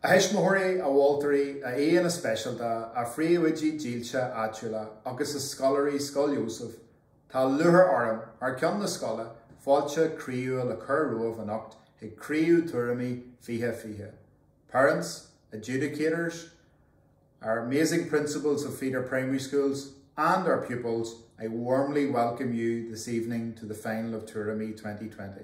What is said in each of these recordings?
A Hishmahori, a Waltery, a Ian a Specialta, a Freewidgy Jilcha Atula, agus a Scholarly Skull Joseph, Ta Luher Aram, ar Kion na Schola, Falcha Criu la Curro of an Oct, he Criu Turami Fiha Fiha. Parents, adjudicators, our amazing principals of feeder primary schools, and our pupils, I warmly welcome you this evening to the final of Turami 2020.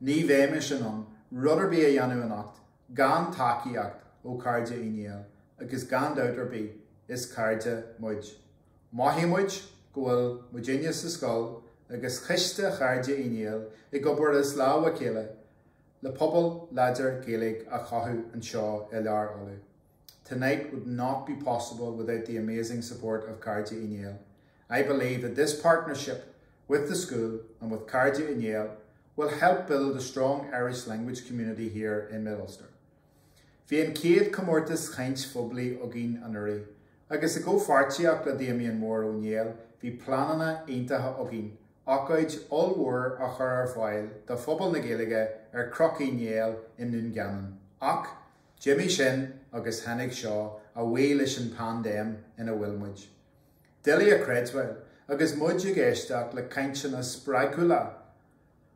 Ní bhéimiis an rudderby a Yanu an Oct, gan taki act o cardja iniel, agus gan dauterby is cardja mudj. Mahi mudj, goel mudjinius the skull, agus chiste cardja iniel, gobber is lawa kele, le pobble ladder gaelig a chahu and shaw elar olu. Tonight would not be possible without the amazing support of Cardja Iniel. I believe that this partnership with the school and with Cardja Iniel will help build a strong Irish language community here in Mid-Ulster. Bhí an céad comórtas chaint phobli ogin anuri, agus a go fartiach le Damien Moore O'Neill, bhí planana eintathe ogin, acaid allwar a chur ar fáil, da phobal na Gaeilge ar croci Niel in Dungannon. Ach, Jimmy Shin agus Hennig Shaw a wéilis an pandem in a Wilmudge. Dilly a Credswell agus mudge geistach le caintsin a spragula.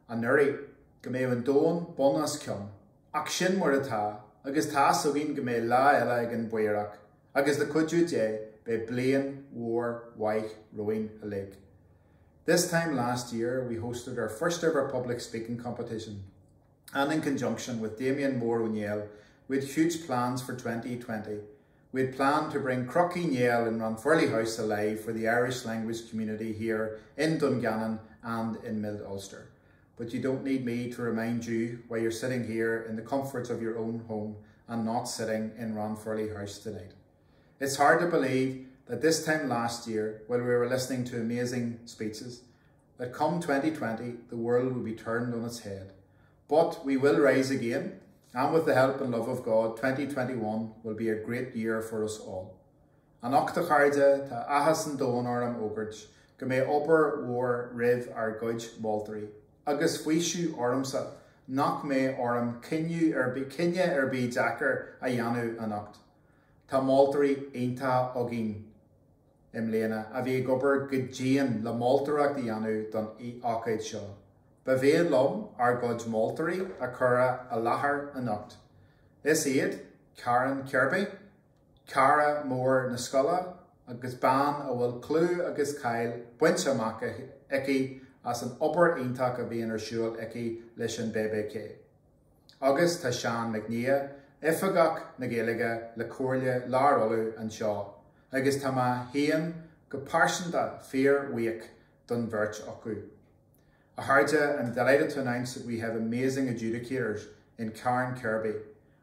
A nuri, gemé an don bonas cion, ach sin mar atá, agus tá sogin gemé la ela ag an buirach, agus the cudju dé be blian, war, waich, roin a lig. This time last year, we hosted our first ever public speaking competition, and in conjunction with Damien Moore O'Neill, we had huge plans for 2020. We had planned to bring Crocky Niel and Ranfurley House alive for the Irish language community here in Dungannon and in Mid-Ulster. But you don't need me to remind you why you're sitting here in the comforts of your own home and not sitting in Ranfurley House tonight. It's hard to believe that this time last year, while we were listening to amazing speeches, that come 2020, the world will be turned on its head. But we will rise again, and with the help and love of God, 2021 will be a great year for us all. An octa charde ta ahas and don orm ogurch, gemé ober war riv ar gudge Waltery, agus fuishu ormsa, knock me orm kinyu erbi jacker a yanu anoct. Ta Waltery einta ogin imlena, a vi gober gudjian la Malterak the yanu don I akaid shaw. Bevé lom ar gudge Maltery a cura a lahar anoct. Is iad, Karen Kirby, Cara Moore na Scola, agus ban a will clue agus Kyle, buinchamaka eki as an upper intake of being shul eki lishan BBK. Agus ta Sean McNeil, ifagak na Gaeilge le Corlia, Larolu and Shaw. Agus ta ma hian go parsanta fear week dun virch oku. A harja, I'm delighted to announce that we have amazing adjudicators in Karen Kirby,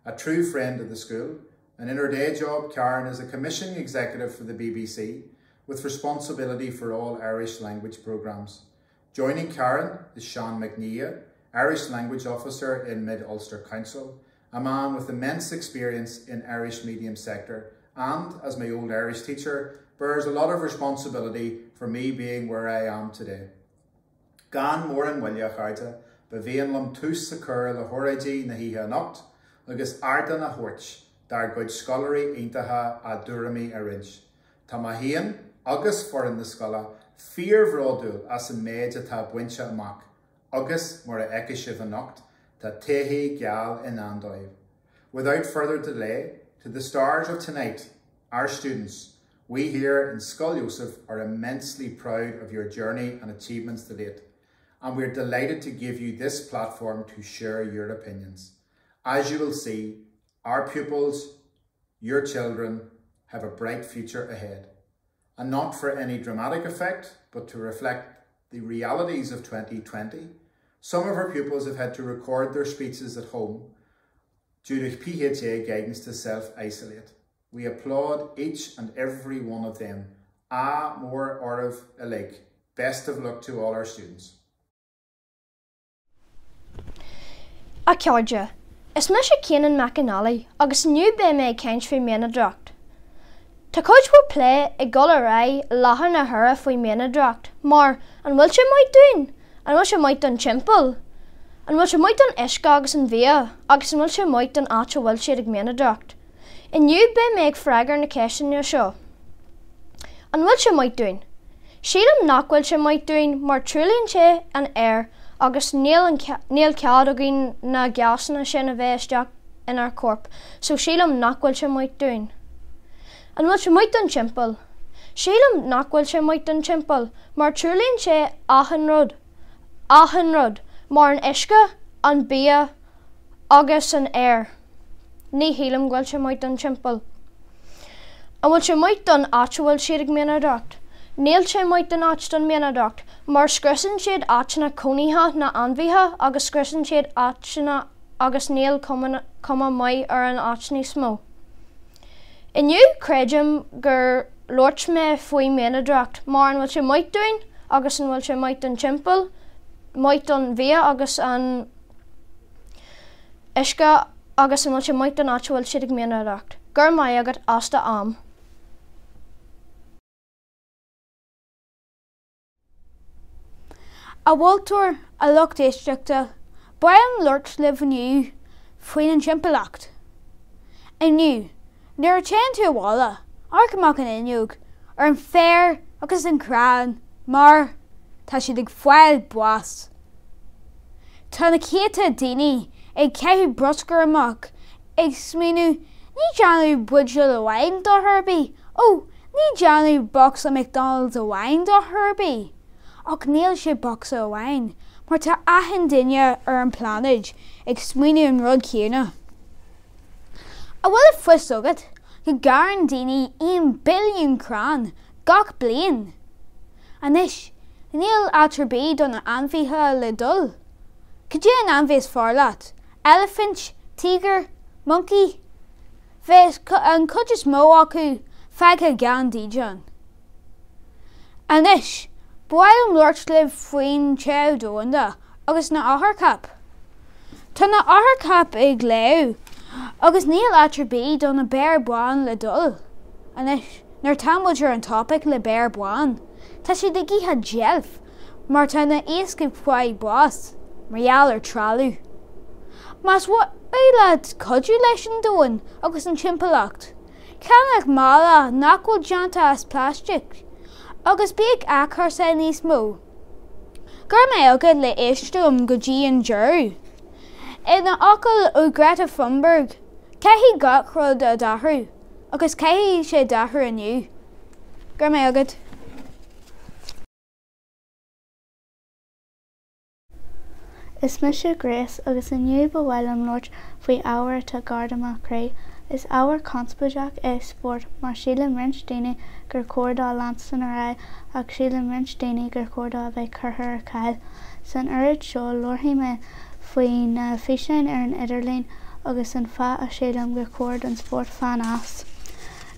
a true friend of the school, and in her day job, Karen is a commissioning executive for the BBC with responsibility for all Irish language programmes. Joining Karen is Sean McNeil, Irish Language Officer in Mid-Ulster Council, a man with immense experience in Irish medium sector, and as my old Irish teacher, bears a lot of responsibility for me being where I am today. Gan mór an bhaile charta, ba bhíon lom tús sa cur le horaidí na hithe anocht, agus arda na huirt, dar gud scolairí eintathe a dúramí a rinch. Tá ma hían, agus foran na scola, fear bhródúil as an méid atá buinte amach, agus mar a eiciisih anocht, tá téhí geal in andóibh. Without further delay, to the stars of tonight, our students, we here in Scoil Joseph are immensely proud of your journey and achievements to date, and we're delighted to give you this platform to share your opinions. As you will see, our pupils, your children, have a bright future ahead. And not for any dramatic effect, but to reflect the realities of 2020, some of our pupils have had to record their speeches at home due to PHA guidance to self-isolate. We applaud each and every one of them. More orv alig. Best of luck to all our students. A Georgia, is me sé Cianan McAnally agus nu be me caint fao miana drocht. Tá coach will play a goal array lahar na hura fao miana drocht, mar an bhfuil sé might doing, an bhfuil sé might done chimple. An bhfuil sé muid an isce agus an bhia agus an bhfuil sé muid an áit bhfuil siad ag mianadrocht. Inniu be méid freagar na ceisian seo. An bhfuil sé muid dúin. Sílam nach bhfuil sé muid dúin mar trúlíonn sé an air agus níl cead agin na geasanna sin a bheith isteach inar corp, so sílam nach bhfuil sé muid dúin. An bhfuil sé muid an timpeall. Sílam nach bhfuil sé muid an timpeall mar trúlíonn sé achan rud, mar an isce, an bia agus an air. Ní hílam bhfuil sé muid an timpeall. An bhfuil sé muid an áit bhfuil siad ag mianadrocht. Níl sé muid an áit don mianadrocht, mar scriosann siad áitina cónaithe na anmhaithe agus scriosann siad áitina agus níl cuma mai ar an áit níos mó. Inniu creidim gur loirt mé faoi mianadrocht, mar an bhfuil sé muid dúin agus an bhfuil sé muid an timpeall, muid an bhia agus an isce agus an bhfuil sé muid an áit bhfuil siad ag mianadrocht. Gur mai agat asta am. A bhfuiltear a lucht éisteachta, baim loirt libh aniu faoin an timpeallacht. Inniu, nuair téann tú bhála, arcamach an inniuг, ar an féir agus an crán, mar tá siad ag foiil buas. Tá na céta daoine ag ceithú broscar amach, ag smíonú ní deanú buidseil a bhain do Herbie, ní deanú box a McDonald's a bhain do Herbie. Ach níl sé box a bhain, mar tá aithin duine ar an planaid ag smíonú an rud chéanna. A bhfuil a fuas agad, go garan daoine 1 billiún crán gach bliain. Anis, níl atrbí don na anmhaithe le dul. Could you an anmhaith farlaat? Elephant, tiger, monkey? Bheith an codjas mó acu feigthe gan díjan. Anis, bhailm loirt libh faoin teamh dónda agus na áthair cap. Tá na áthair cap ag léamh agus níl atrbí don na bear buan le dul. Anis, nuair tamaidir an topic le bear buan, tá siad agíthe gealf, mar tá na éascaigh fuaig buas, margheall ar tralú. Mas what éilad codú leis an dóin agus an timpeallacht. Ceannach mála nach bhfuil deanta as plastic, agus bíag achar sa níos mó. Gur mé agad le éistúm go dtí an deireadh. In na ocail ó Greta Thunberg, ceithí gach rud a dhathrú, agus ceithí sé dhathrú aniu. Gur mé agad. Is me sé Grace agus inniu ba bhfuilm loirt faoi ábhar tá Gardaí cré. Is ábhar conspóideach é sport mar sílim rint daoine gur cuardá Lansana ra ach sílim rint daoine gur cuardá bheith curtha ar cail. San oiread seo luirtí me faoi na físeáin ar an idirlín agus an feadh a sílim gur cuard an sport fan as.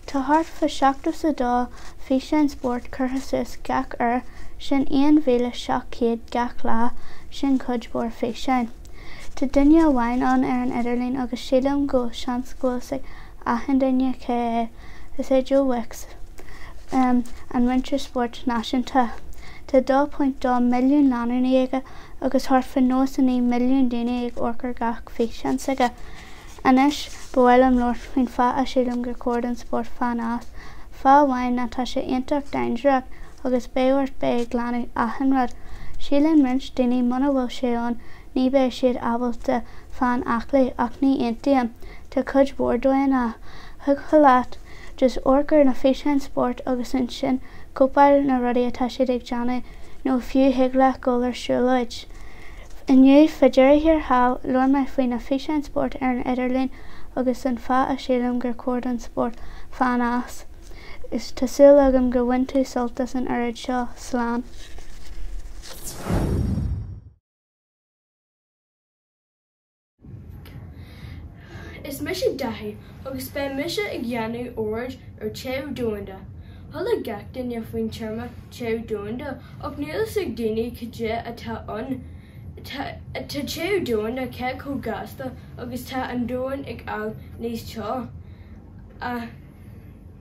Tá thart fa seachtas sa dá físeáin sport curtha suas gach ar sin 1,700 gach lá sin cudbór físeáin. Tá duine amháin an ar an idirlín agus sílim go seanscóilsigh aithin duine cé is é Joe Wicks an Winter Sport náisiúnta. Tá 2.2 milliún leanúna aige agus thart fa 9 milliún duine ag orcar gach físeáin saige. Anis ba bhfuilm loirt faoin feadh a sílim gur cuard an sport fan as. Feadh amháin na tá sé ionteach daingearach agus béhairt bé ag leanú aithin rud. Sílim rint daoine muna bhfuil sé an ní bé siad ábalta fan achlaí ach ní intíam. Tá cudbór dóin a thug choláat just orcar na físeáin sport agus in sin cópail na rudaí atá siad ag deanna nó fiú higla golar siúlóid. Inniu fa deireadh hall luair me faoi na físeáin sport ar an idirlín agus an feadh a sílim gur cuard an sport fan as. Is tásúil agam gur bhain tú soltas an oiread seo slán. Is mise daithí agus be mise ag dhéanú óid ar teamh dónda. Thula gach duine faoin teama teamh dónda ach níl ag daoine chuide atá an. Tá teamh dónda ce chomh gasta agus tá an dóin ag all níos teo.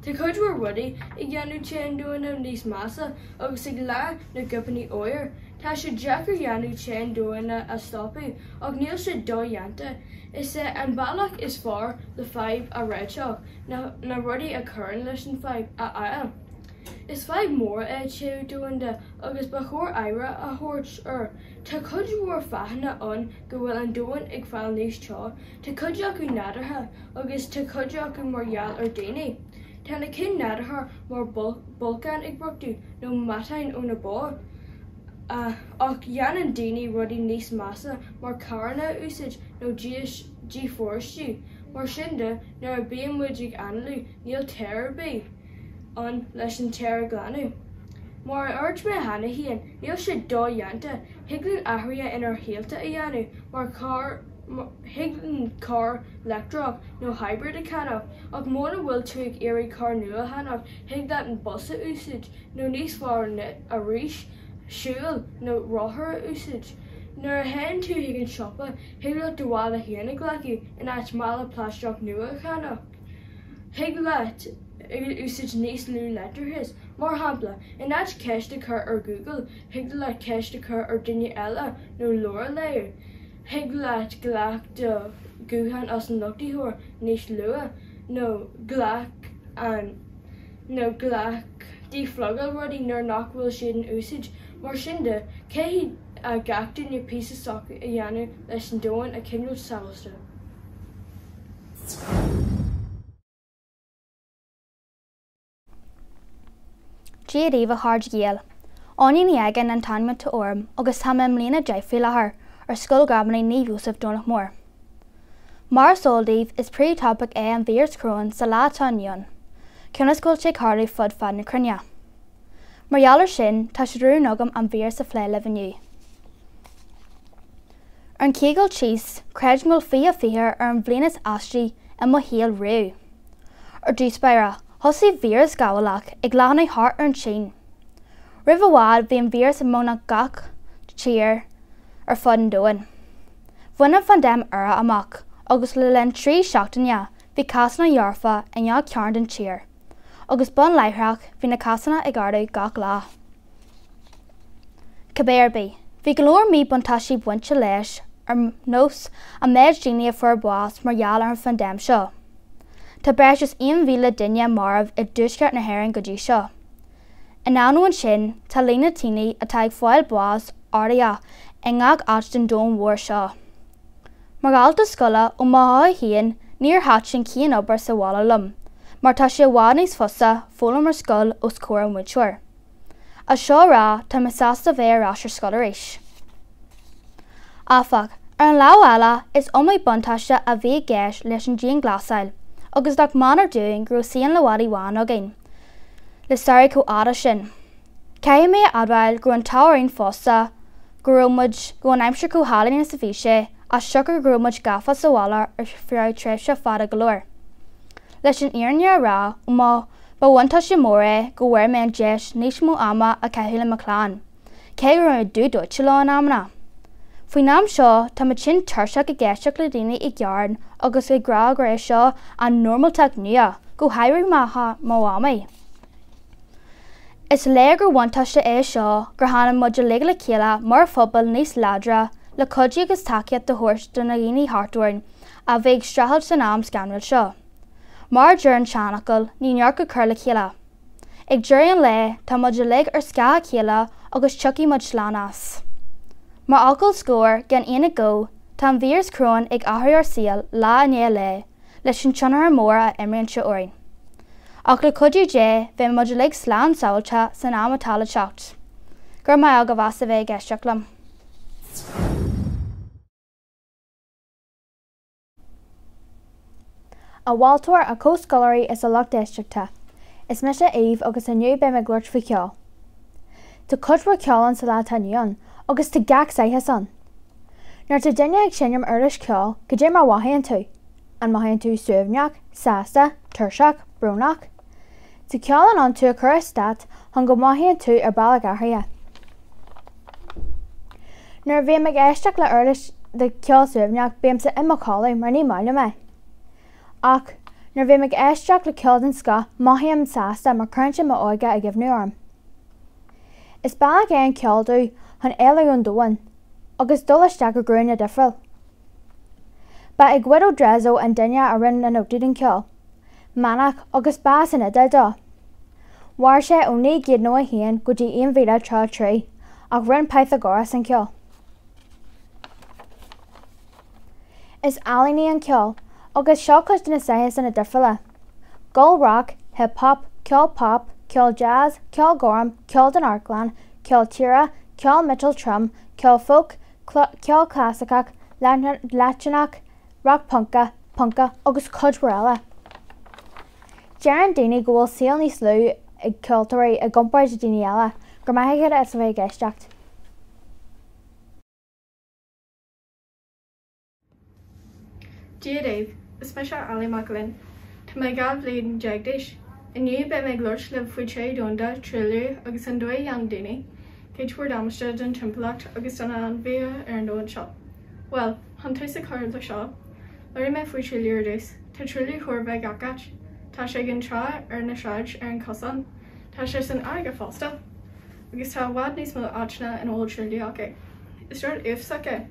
Tá chuidhfuir rudaí I dhéanú tean dúinna níos massa agus ag le na gcopaní óir. Tá sé deachar dhéanú tean dúinna a stopú ag níl sé dó dhéanta. Is an bailach is far le 5 a réiteach na rudaí a churann leis an 5 a ail. Is 5 mór teú dúinna agus ba chóir éire a thuirt Tá chuidhfuir fehanna an go bhfuil an dúin ag fáil níos teo, Tá chuide acu nadartha agus tá chuide acu margheall ar daine. Tá na cin nadartha mar bolcán ag broctú nó matain ó na bó. Ach dheanan daine rudaí níos massa mar carna úsáid nó dí fórstú. Mar sinnde nar a bíon muid ag analú níl téirbí an leis an téir glanú. Mar ort me hana hían, níl sé dó dhéanta, higlann athraithe inar héalta a dhéanú, mar higlann car electrach nó hybrid a canach, ach móna bhfuil tú ag éirí car nua a hanach, higlann an busa úsáid, nó níos fearr a rís, siúil nó rothair úsáid. Nuair a hen tú higann siopa, higlann do bháil a héanana glacu in áit mála pláisteach nua a canach. Higlann úsáid níos lú letarthas, mar hampla, in áit ceiste chur ar Google, higlann le ceiste chur ar duine eile nó leor léir. Higlann ghlac do gúthain as an lochtaíthóir níos lua, nó ghlac dí phlogal rudaí nuair nach bhfuil siad an úsáid, mar sinnde, cé a gach duine píosa socha a dhéanú leis an dóin a cinúil samasta. Díadíomh a thard géal. Áinín agan an taimime to orm agus tá mé mlíana deithfí lethar ar scoil gabanna ní bhúsah dúnach mór. Mar sóldíomh is príomhtápach an bhírs cróin sa látáinion. Ceanna scoil sé carlaí fud fad na crunne. Margheallar sin tá sé drún agam an bhír sa phléile viniu. Ar an cégal tíos, creid mil fí a fíhir ar an bblianas astrí a mo héal riú. Ar dús beire, thosaí bhírs gabhalach ag leanna thart ar an sin. Ribh bhád bhí an bhírs a móna gach tír ar fud an dóin. Bhuina fan dem ara amach, agus le len trí seachtaine bhí casanna dhearfa in nead cearn den tír, agus bun leithreach bhí na casanna ag ardú gach lá. Cabéirbí, bhí go leor mí buntaisí buinte leis ar nós a méid daoine a fuair bás margheall ar an fan dem seo. Tá breis is 1,000 duine marmh I dúsceart na hÉireann go dtí seo. In ann sin, tá lína tíine atá ag fáil bás áirithe I ngach áit den dóm mhór seo. Marghealta scoile ó maithe híon níor hat sin cían obair sa bhála lum, mar tá sé bhád níos fusa fóla mar scoil os cóir an muidseoir. A seo rá tá me sásta bheith arás ar scoil arís. Áfach, ar an lá eile is omlaigh buntaiste a bhí gceis leis an díon glasáil, agus dach manar dúin gur síon le bhadaí bháin againn. Le stair có áda sin. Cé mé admhail gur an táirín fósta gur an aimsir có hálainn sa bhí sé a sugar gur muid gafa sa bhála ar fiú treise fada go leor. Leis an iarne rá má ba bhaintá sé mór go bhfuir mé an deis níos mó ama a ceithúla macláán. Cé gur an dú dúirt le an amna. Faoi nám seo tá me sin tuirseach I gceisteach le daoine I gcearn agus I grá gur é seo an normalteach nua go hairí má amaí. Is le gur bhaintáiste é seo gur hána muid le le chéile mar phobal níos ladra le codí agus takeíocht de thuairt don na dhaoine hartúin a bheith strathailt san am scanúil seo. Mar dúir an seanachil ní neart go chur le chéile. Ag dúir an le tá muid le ar scá chéile agus tucaí muid slánas. Mar alcoil scóir gan aana go tá an bhírs cróin ag athraí ar síal lá ané le leis an tionar mór a imríonn se orainn. Ach le codú dé bheith muid le slán sáilte san am atála teacht. Gur mai aga bhas a bheith geisteach lam. A bháltóir a cóscolarí is a Loch Districta. Is me sé éomh agus aniu be me glúirt fa ceol. Tá codhfuir ceolann sa látanion agus tá gach saithe san. Nuair tá duine ag sinneam uiris ceol go dtí mar wathaíonn tú. An maithaíonn tú suamhneach, sásta, tuirseach, brúnach. Tá ceolann an tú a chur stát hon go maithaíonn tú ar bailach athraithe. Nuair bhí me éisteach le uiris de ceol suamhneach bíam sa imachála mar ní máile me. Ach, nar bhí meag eisteach le ceoldan sca maithí an sásta mar chuinte má óige a gibhnú orm. Is bag é an ceoldú chun éile an dóin, agus dulasteach go grún a difriil. Ba ag gcuid ó drezo an duine a rinn an ótaí an ceol, manach agus bá san ide dó. War sé ó ní géad nó a haon go dtí aon mhíle trá trí ach rinn Pythagoras an ceol. Is alaní an ceol agus seo chuid na saothas in a difriile. Gold rock, hip hop, ceol jazz, ceol gorm, ceol den Arklan, ceol tíre, ceol Mitchell Trum, ceol folk, ceol clásicach, Latinach, rock punka agus cud eile. Dearan daoine go bhfuil síl níos lú ag ceoltóirí a gcompair de daoine eile, gur maithigh is a bheith geisteacht. Dear Dave, is me se Ali Macklin. Tá mé gab bléad deagdéis. Iniu be me glóis le faoi sé donda trilú agus an dói an daoine, cé tuair damiste den timpplacht agus an bhí ar an dóid seo. Well, han tuis a chuir le seo, leir me faoi trilúir dús, tá trilú chuir bheith gacat, tá sé gin trá ar na sráid ar an cosan, tá sé san aige fásta, agus tá bhd níos mó áitna an óil trilú acu. Is ruir uafsacha,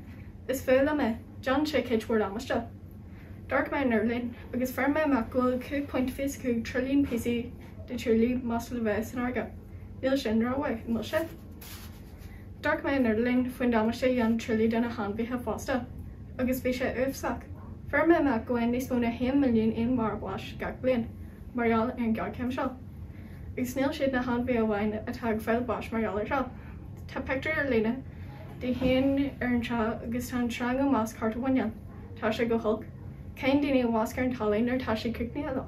is féile me, John sé cé tuair damiste. Dark me nervlin, agus ferme macul 2.52 trillion PC de trillion muscle vest in arga. Il shendra away, milshe. Dark me nervlin, fundamase yan trillion den a hand vi have fosta. Agus bisha ufsak. Ferme macul en dispone 1 million in marwash gagblin. Marial and gagkem shell. Agus snail shade na hand vi a wine a tag file bash marial shell. Ta pector lena. De hen erncha agus tan trango mask hart wanyan. Tasha go hulk. Cain daoine máscar an talainn nar tá sé cuicní eile.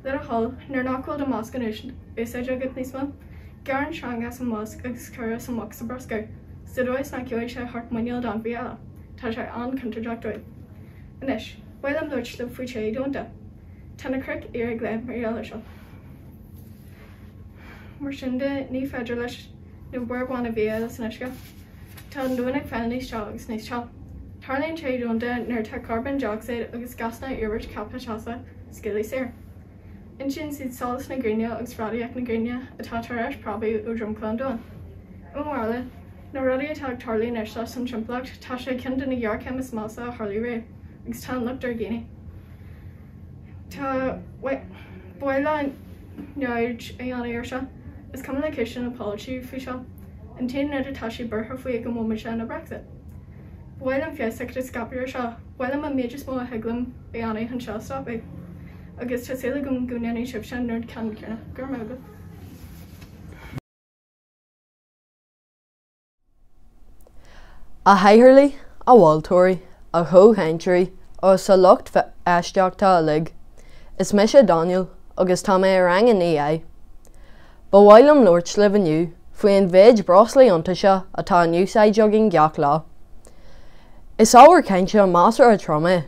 Le a hall nar nachhfuil do másc an uisint, úsáid agad níos mó, gar an seanga san másc agus cura san mach sa brosca, Sidóis na ceoid sé hart muineal don bhí eile, tá sé an contradracht dóid. Inis, bhfuil am luirt le faoi sé dónta, tá na cric ar ag le mar eile seo. Mar sin de ní féidir leis nó buirháin a bhí eile san isce, tá an dúin ag feilní seo agus níos seo. Tarlíonn sé dúnta nuair tá carbon dioxide agus gasna uirbheirt capachasa scilí séir. In sin siad solas na gréine agus radaíocht na gréine atá tar eis probably ó dromclán dóin. Ó mhála, na rudaí atá tarlíonn ar seo san timplacht tá sé cin na ghearchem is mása a Harley ré, agus tá lucht ar géine. Tá buile neid a dhéana ar seo, is cum le cisin apology faoi seo, an taon nuair atá sé burtha faoi go móid se na Brexit. Bhfuil an fiosach de scapiúir seo, bhfuil am a méidir mó a heglam beanna an seo stoppa. Agus tá séla gom gúneanna sib sin nuair can cearna gur móga. A haithirlí, a bháiltóirí, a thóthainteoirí ó sa lucht eisteachta a lig, is me sé Daniel agus tá mé ar rang in é. Ba bhfuil am Lord slibh aniu, faoi an bhéid broslaí ionta seo atá nniusáid jogging gheach lá. Is ábhar cainte an másar a troma,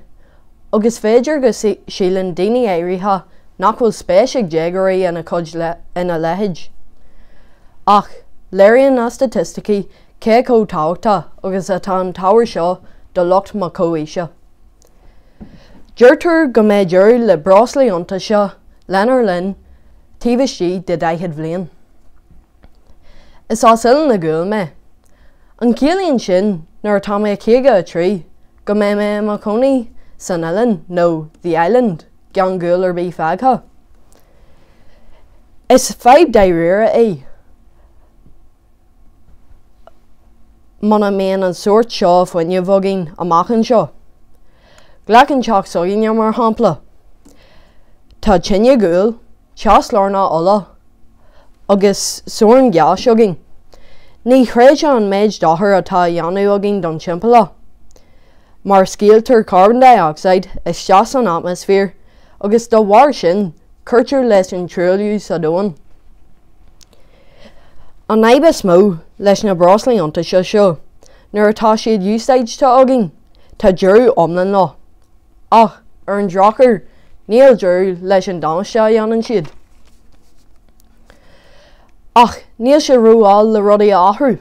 agus féidir go sílan daoine éirithe nach bhfuil spéis ag déagarí ina cud ina leithéid. Ach, léiríonn na statisticí cé cótáachta agus atá an táhair seo do lucht má cóise. Dúirtear go méid deireadh le braslaí ionta seo lenar linn tíbhaistí de daichead bhliain. Is ásil na gúil me. An cíalaíonn sin nuair tá mé chéige a trí, go mé mé má conaí san Uillinn nó the Island gan gúil ar bí feagtha. Is 5 daoire é. Mana méon an suirt seo faoine bhogin amachchan seo. Ghlacann teach sogin mar hampla. Tá tinne gúil, teas lárna ola, agus suaran ghea sogin. Ní chréide an méid dáthair atá dheanú agin don timpealla. Mar scialtar carbon dioxide is teas an atmosfér agus do bharr sin cuirtear leis an trilliú sa dóin. An naimh is mó leis na braslaí ionta seo, nuair atá siad úsáidte agin, tá deireadh omlan lá. Ach, ar an drachar, níl deireadh leis an damáiste a dhéanann siad. Ach, níl sé rúáil le rudaí a athrú.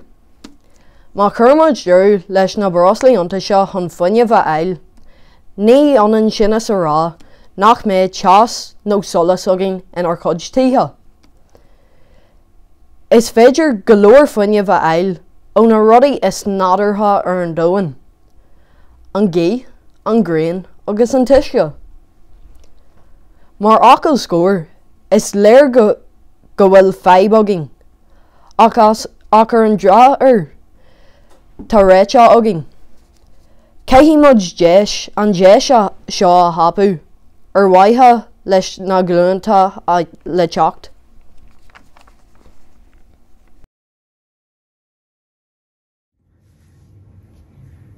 Má chuirmuid deireadh leis na braslaí ionta seo chun fuinneamh a eil, ní anann sin is a rá nach méid teas nó solas agin in ar chuid títhe. Is féidir go leor fuinne bheith eil ó na rudaí is nadartha ar an dóin, an gé, an grain agus an tuisce. Mar acail scóir is léir go bhfuil feib agin, ach ar an dra tá réite agin. Caithí muid déis an déis seo a hapú ar waithe leis na glúnta le teacht.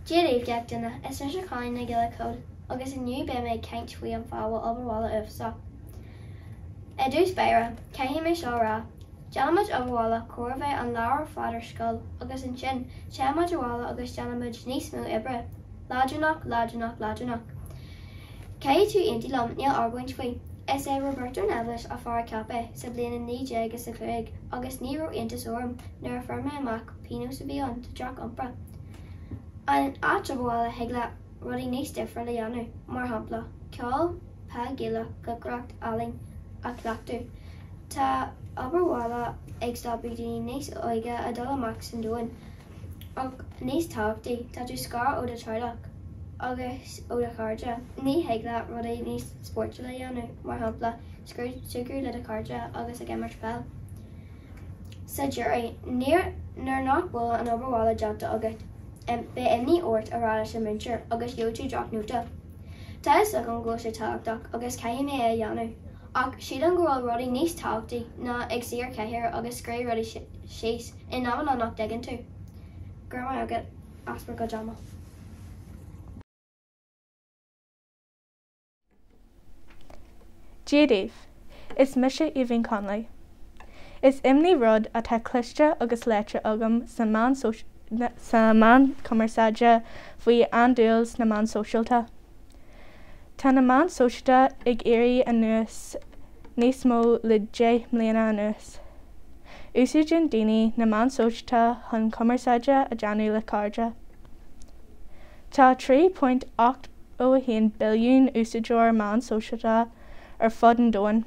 Díreach deachtainna is leis a cháin na gile cód agus inniu be méid ceint faoi an fábhal obairhála uafsa. I dús beire, caithí mé seo rá, deanamid obairhála cuairbheith an leabhar fadar scoil agus an sin teamid bhála agus deanamid níos mó ibre, láidirnach, láidirnach, láidirnach. Caithí tú aontaí lom níl argóint faoi, is é Roberto Neves a fearr cape sa bliana 1995 agus ní raibh aontas orm nuair a feirme amach píno sa bhí an teach iompra. An áit obairhála heagla rudaí níos difriúla le dhéanamh, mar shampla, ceol, pa gile, gogreacht, aling a cleachtú. Tá obairhála ag stoppaí daoine níos óige a dul amach san dóin, ach níos tábhachtaí tá tú scar ó de treilech agus ó de chairde. Ní heagla rudaí níos sporte le dhéanamh, mar shampla, sucr le de chairde agus a gimmar spell. Sa deireadh, nuair nach bhfuil an obairhála deanta agat, be imní ort a rála sin mintir agus dheotú dreach nuachta. Tá is an ggó sé táhachtach agus caithí mé a dhéanamh, ach siad an gúil rudaí níos táhachtaí ná ag siar ceithir agus scré rudaí síos in náman an nach degan tú. Gur mai agad aspar go deama. Díadh, is mise Ivan Conley. Is imní rud a tá cliste agus leite agam sa man cumarsáide faoi an-dúils na man sóisialta. Tá na man sóisialta ag éirí anuas níos mó le 10 mbliana anuas. Úsáideann daoine na man sóisialta chun cumarsáide a deanú le cairde. Tá 3.81 billiún úsáideoir man sóisialta ar fud an dóin.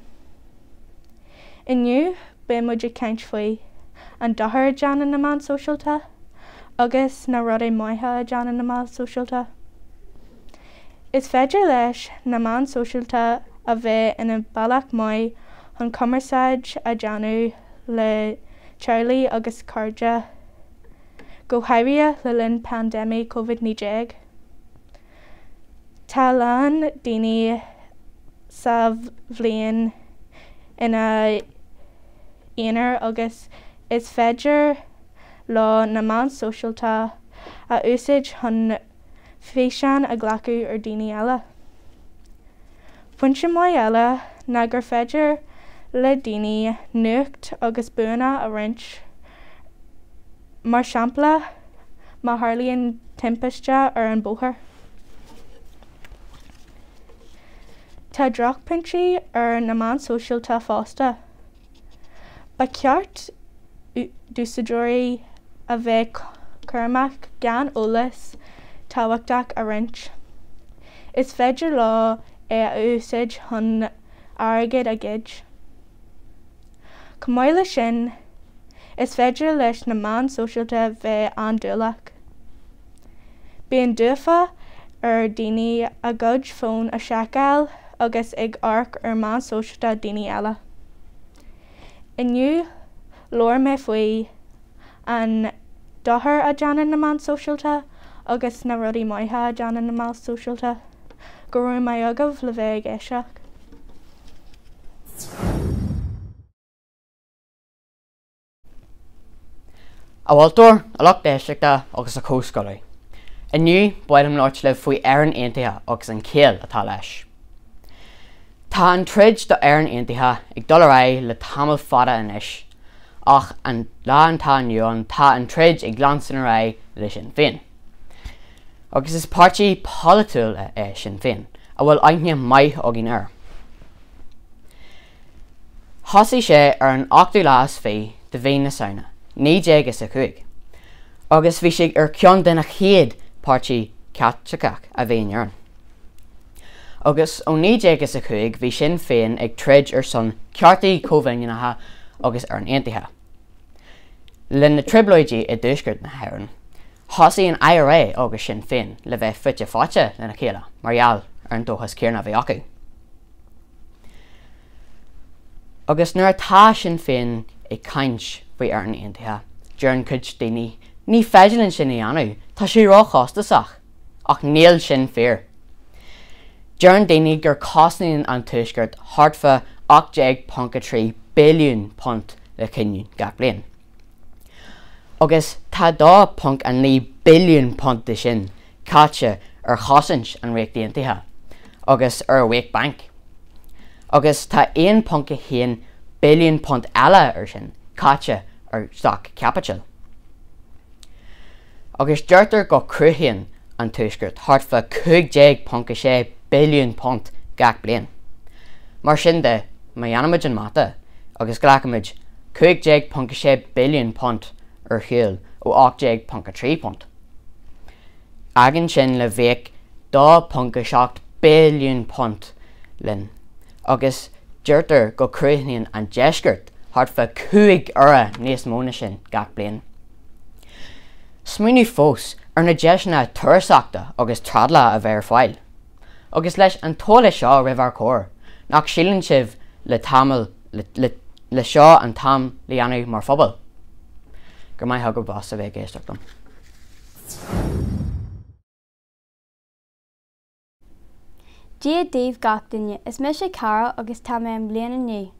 Inniu be muid ag ceint faoi an dothair deanna na man sóisialta agus na rudaí maithe deanna na man sóisialta. Is féidir leis na man sóisialta a bheith ina bailach mai chun cumarsáid a deanú le Charlie agus cairde go háirithe le linn pandémie COVID-19. Tá lean daoine sa bhliain ina dhéanaar agus is féidir lá na man sóisialta a úsáid chun féisian a ghlacu ar daoine eile. Pointe mai eile na gur féidir le daoine nuacht agus buanna a roinnt, mar shampla má tharlaíonn timpiste ar an bóthar. Tá drochpintí ar na man sóisialta fásta. Ba ceart d'úsáideoirí a bheith curmach gan eolas táhachtach a roinnt. Is féidir lá é a úsáid chun airgid a gcuid. Comáile sin, is féidir leis na man sóisialta bheith an-dúlach. Bíonn dúfa ar daoine a gcuid fón a seacail agus ag arc ar man sóisialta daoine eile. Inniu leor mé faoi an dothair a deanna na man sóisialta agus na rudaí maithe a deanna na man sóisialta, go raibh mé agah le bheith ag éiseach. A bhfuiltear a lucht éisteachta agus a cóscoileadh. Inniu buidm láit le faoi Éireann Aontaithe agus an céal atá leis. Tá an trid do Éireann Aontaithe ag dul raibh le tamil fada inis, ach an leantá nniuan tá an trid ag glansan raibh le Sinn Féin. Agus is páirtí politiúil é Sinn Féin a bhfuil aithne maith agin air. Thosaigh sé ar an 8 lás fé de bhí na saona, 1995, agus bhí sé ar ceann de na chéad páirtí ceatrachach a bhí inarn. agus ó níégus a chuig bhí sin féin ag trid ar son ceartaí cóhhainethe agus ar an aontaithe. Le na tribloidí i dúsgurt na hairann, thosaí an IRA agus sin féin le bheith fitte fáte lena chéile margheall ar an dóchas céarna bheith acu. Agus nuair atá sin féin ag caint faoi ar an aontaithe, dearan cuid daoine ní féidirlinn sin í anú tá sí rá chostasach ach níl sin fér. Dearan daoine gur cosnaíonn an tuaisceart hartfa 8.3 billiún punt le cinniún gach bliain. Agus tá 2.9 billiún punt de sin caite ar chosint an réachtaí aontaithe agus ar Wake Bank. Agus tá 1.1 billiún punt eile ar sin caite ar stock capital. Agus deirtar go cruithéann an tuaisceart hartfa 15.6 billiún punt gach bliain. Mar sin de má dhéanamid an mata agus ghlacamid 15.6 billiún punt ar shiúil ó 8.3 punt. Agan sin le bhéic 2.7 billiún punt linn. Agus deirtar go cruithéann an deisceart hartfa 2 euro níos móna sin gach bliain. Smuoinú fós ar na deisna tuairseachta agus tradla a bheith ar fáil. Agus leis an tóla seo ribh ar cóir, nach sílann sibh le tamil le seo an tam líanú mar phobal. Gur maith thug go bás a bheith géisteachtam. Dia Dave gach duine is me sé cara agus tá mé an bliana inniu.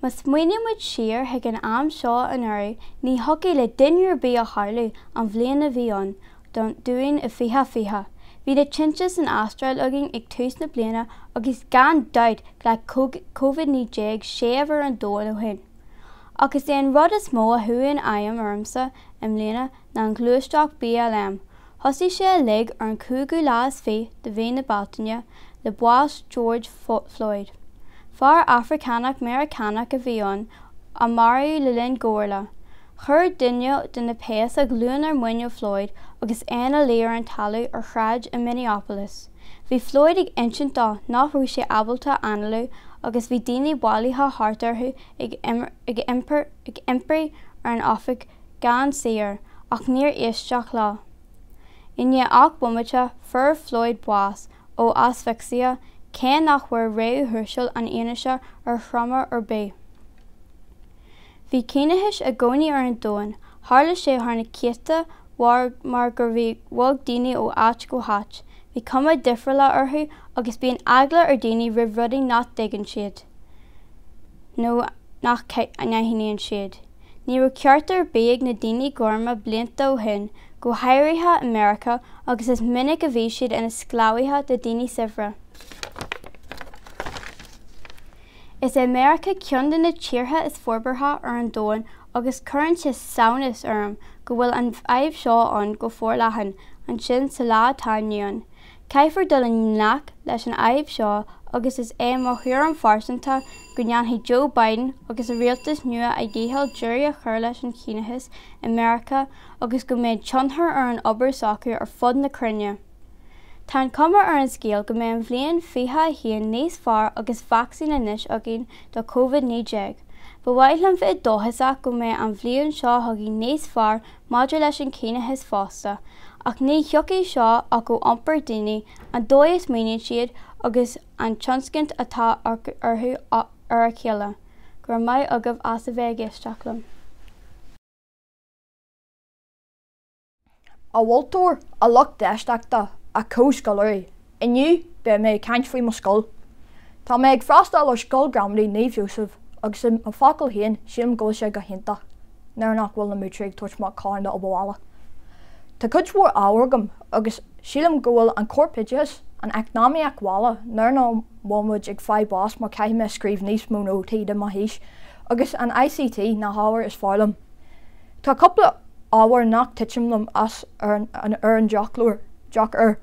Mas smuoine muid siar ag an am seo an uirú ní thucaí le duinear bí a tharlú an bhliain a bhí an don dúin a fiha. Bhí de tintas an astráil agin ag tús na bliana agus gan daid le COVID-19 séamhar an dóil ó hin. Agus é an rud is mó a thuain aim ormsa an bliana na an glúisteach BLM. Thosaí sé lig ar an cúgu lás fé de bhé na Baltaine le Bois George Floyd. Far Africanach Americanach a bhí an a marú le linn gomharla. Chur duine den na péas a glúin ar muinneú Floyd agus éana léar an talú ar chraid in Minneapolis. Bhí Floyd ag insintá nachrú sé abalta analú agus bhí daoine bhálaithe hartarthu ag imprí ar an oifig gan saor ach níor éisteach lá. Inne ach bumaite fur Floyd Bois ó asphyxia cé nach bhfuair réú thuirseáil an aonaise ar chromar ar bé. Bhí cíneithis a gcónaí ar an dóin, tharla sé thar na céta mar gur bhí bhag daoine ó áit go háit. Bhí cuma difriúla orthu agus bíonn eagla ar daoine ribh rudaí nach dtuigeann siad. nó nach naithníonn siad. Ní raibh ceartar béag na daoine gorma blianta ó hin go háirithe America agus is minic a bhí siad ina scláithe de daoine sibhre. Is America ceann na tíortha is forbartha ar an dóin agus churann sé saonas orm go bhfuil an fhadhb seo an go fórlaithan an sin sa lá atá nniuan. Caithfear dul an nach leis an fhadhb seo agus is é mo thuair an farsanta go ndeantaí Joe Biden agus a rialtas nua a dhéhall dúirí a chur leis an cíneachas America agus go méid tionthar ar an obair soccer ar fud na Cruinne. Tá cuma ar an scéal go mé an bhliain fiche híon níos fearr agus vaccín inis agin do COVID-19. Ba bhaidlam bheith dóthasach go mé an bhliain seo thugin níos fearr maidir leis an cíneachas fásta, ach ní thiocfaí seo a go iompar daoine an dóid maoineann siad agus an tionscint atá orthu ar a chéile. Gur mbeidh agah as a bheith géisteach liom. A bhfuilteoir a lucht deisteachta a cóscoileoirí. Inniu be mé caint faoi mo scoil. Tá mé ag freastal ar scoil gramlaí Naomh Joseph agus an focail héin siam go sé go hinnta, nuair nach bhfuil na mútréig tuairt má cáinna ó bhála. Tá cuid mhór áhagam agus sílam go bhfuil an cóirpidges an eicnáíach bhála nuair ná mómuid ag feidh bás má caiith me scríomh níos mó nótaí de maithís agus an ICT na hábhar is fáilim. Tá coppla ábhar nach tiitimlam as ar an deachlúir deach ar.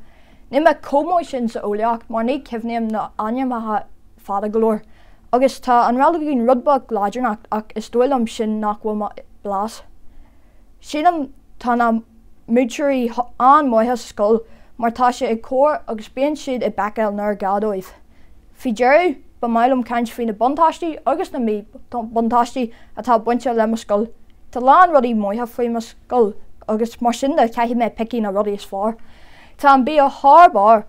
Ní me comóid sin sa ólaach mar ní cimhníam na aineamathe fada golóir, agus tá an realaigín rudba gláidirnach ach is dóilm sin nach bhfuil blas. Sílam tá na múteirí an maithe scoil mar tá sé ag cóir agus bíonn siad i beiceáil nuair gadóibh. Fi Jerry ba mailm caint faoin na buntáistí agus na mí buntáistí atá buinte le mar scoil. Tá lán rudí muothe faoi mar scoil agus mar sin de caithí mé picí na rudí is fár. Tá an bí a hábar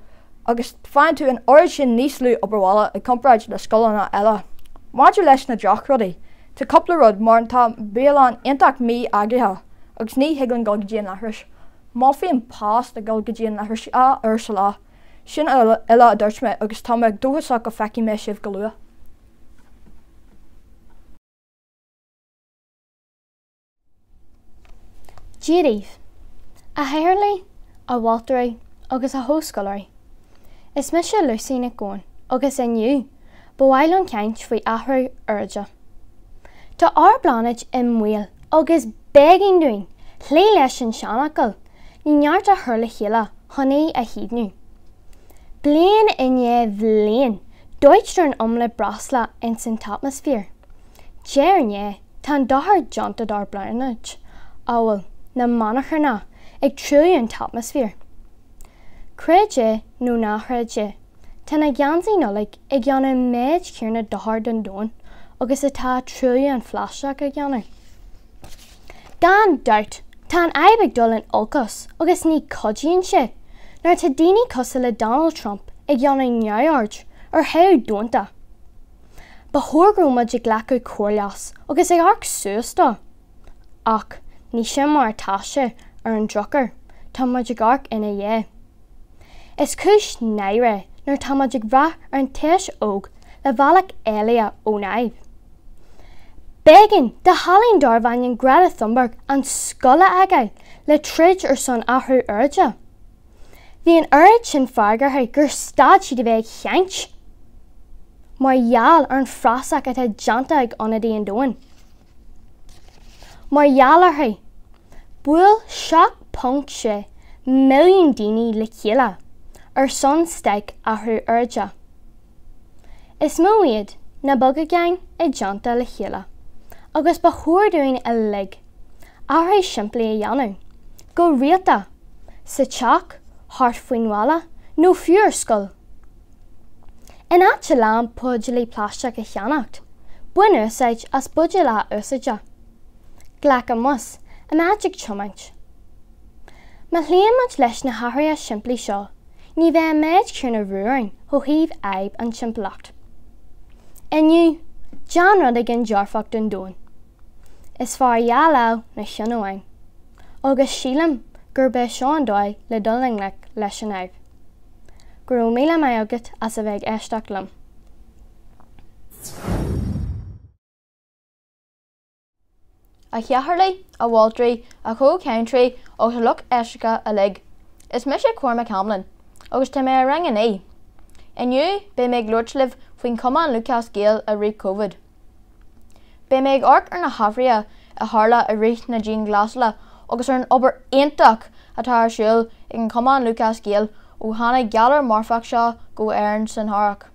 agus fáin tú an orid sin níos lú oberhála i compráid le scoilna eile. Maidir leis na deach rudí, Tá coppla rud mar tá béán intach mí agrithe agus ní higann go díon lethris. Má faoon pás de go díon lethris a Ursula. Sin eile a dúirt agus tá ag dúthasach go feici mé sibh go lua. Díríomh, a Hairlí, a Walterí agus a hóscoirí. Is me se Lucína gcóin agus inniu, ba bhhail an ceint faoi athrú airde. Tá arbláid i mhuil agus begin dúin, chlé leis an seanachil, ní neart a thula chéile chonaí a hídnú. Blian inné bhléan, Deutscher an omla brasla in san atmosfér. Jearné tá dahar janta dar blainid, áhfuil na manacharna ag trúú an atmosfér. Creide nó náthraide, tá na gceansaí nolig ag gceanna méid céarna dahar den dóin agus atá trúú an flaseach a gceanna. Dan dart, tá an aibig dul an olcas agus ní codíonn sé, nar tá daoine cosa le Donald Trump ag gceanna neamhart ar how dúnta. Ba thórgróma ag leacu cóirleas agus ag arc suasdá. Ach, ní sin mar táise ar an drochar, tá muid ag arc ina dhé. Is cúis naire nar tá muid ag bhreath ar an téis óg le bhealach éile ó naibh. Begin de Hallin Darvain Greta Thunberg an scola agail le trid ar son athrú airde. Bhí an aird sin fargartha gur stad siad a bheith cheint. Mar gheall ar an frasach atá janta ag anadaí an dóin. Mar gheallartha, buail 7.6 milliún daoine le chéile ar son steig athrú airde. Is mó iad na boga gang i janta le chéile, agus ba chóirúin a lig, ahra siimplí a dheanú, go rialta, sa teach, thart faoinhála, nó fiúr scoil. In áte lán púdilí pláisteach a cheannacht, buin úsáid as budil lá úsaide. Ghlach a mus, a magic chomaint. Ma léamad leis na hathra siimplí seo, ní bheith méid cúna ruúing ho híomh aib an siimplacht. Inniu, John rud ag an dearfach den dóin. Is fear dhealá na sinóhain, agus sílam gur be seán dóid le dulling leis an aib. Gur ó míle mai agat as a bheith eisteach lam. A Cheatharlaí, a Walterí, a Cho Country agus a Loch Eisciacha a lig. Is me sé Cormac Hamlin, agus tá mé rang in é. Inniu, be méid glúirtlibh faoin Cumann Lucas Gael a rí COVID. Be méid arc ar na hafria a tharla a rí na Jean Glasla agus ar an obair aontaach atá ar siúil ag an Cumann Lucas Gael ó tháinig geallar morfach seo go éireann san tharach.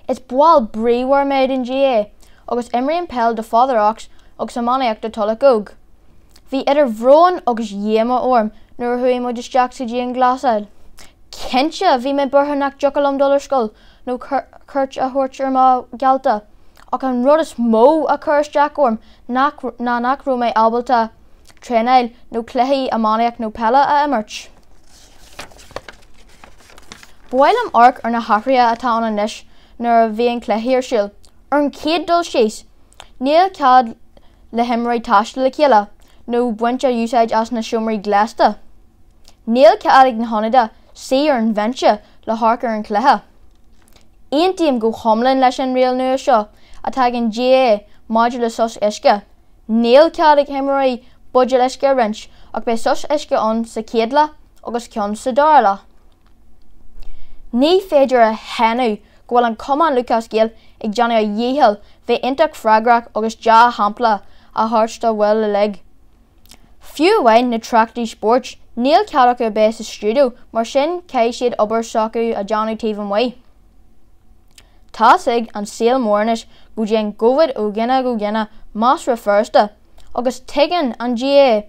Is bháil bríomhar méid in GA agus imríonn pell de fádarach agus amanaíocht de tulach óg. Bhí idir bhróin agus dhéama orm nuair a thuí muid isteach sa Jean Glasail. Cinse bhí mé burtha nach jocalam dul ar scoil nó cuirt a thuirtear má gealta, ach an rud is mó a chur isteach orm nach raibh mé ábalta trénail nó cluichí amanaíocht nó pella a imirt. Bhfuil am arc ar na hafria atá an inis nuair a bhí an cluichí ar siúil, ar an céad dul síos, níl cead le himraí taiste le chéile nó buinte úsáid as na siomraí gléasta. Níl cead ag na Honada sí ar an bhaintse le harc ar an cluiche. Aontaíim go thomlinn leis an rial nua seo atá an GA maidir le sos isce. Níl cead ag himraí buide isce rint ach be sos isce an sa céadla agus ceann sa dála. Ní féidir a henú go bhfuil an Cumann Lucas Gael ag Johnny a dhéhil bheith intach freagrach agus deá hampla a thuirsta bhfuil le lig. Fiú bhain na trachtaí sport, níl ceadach a bheith sa stúdio mar sin cé siad obair socu a Johnny Taobh Way. Tá sig an síl mórnis go dé an COVID ó gine más ra firsta agus tuigeann an GA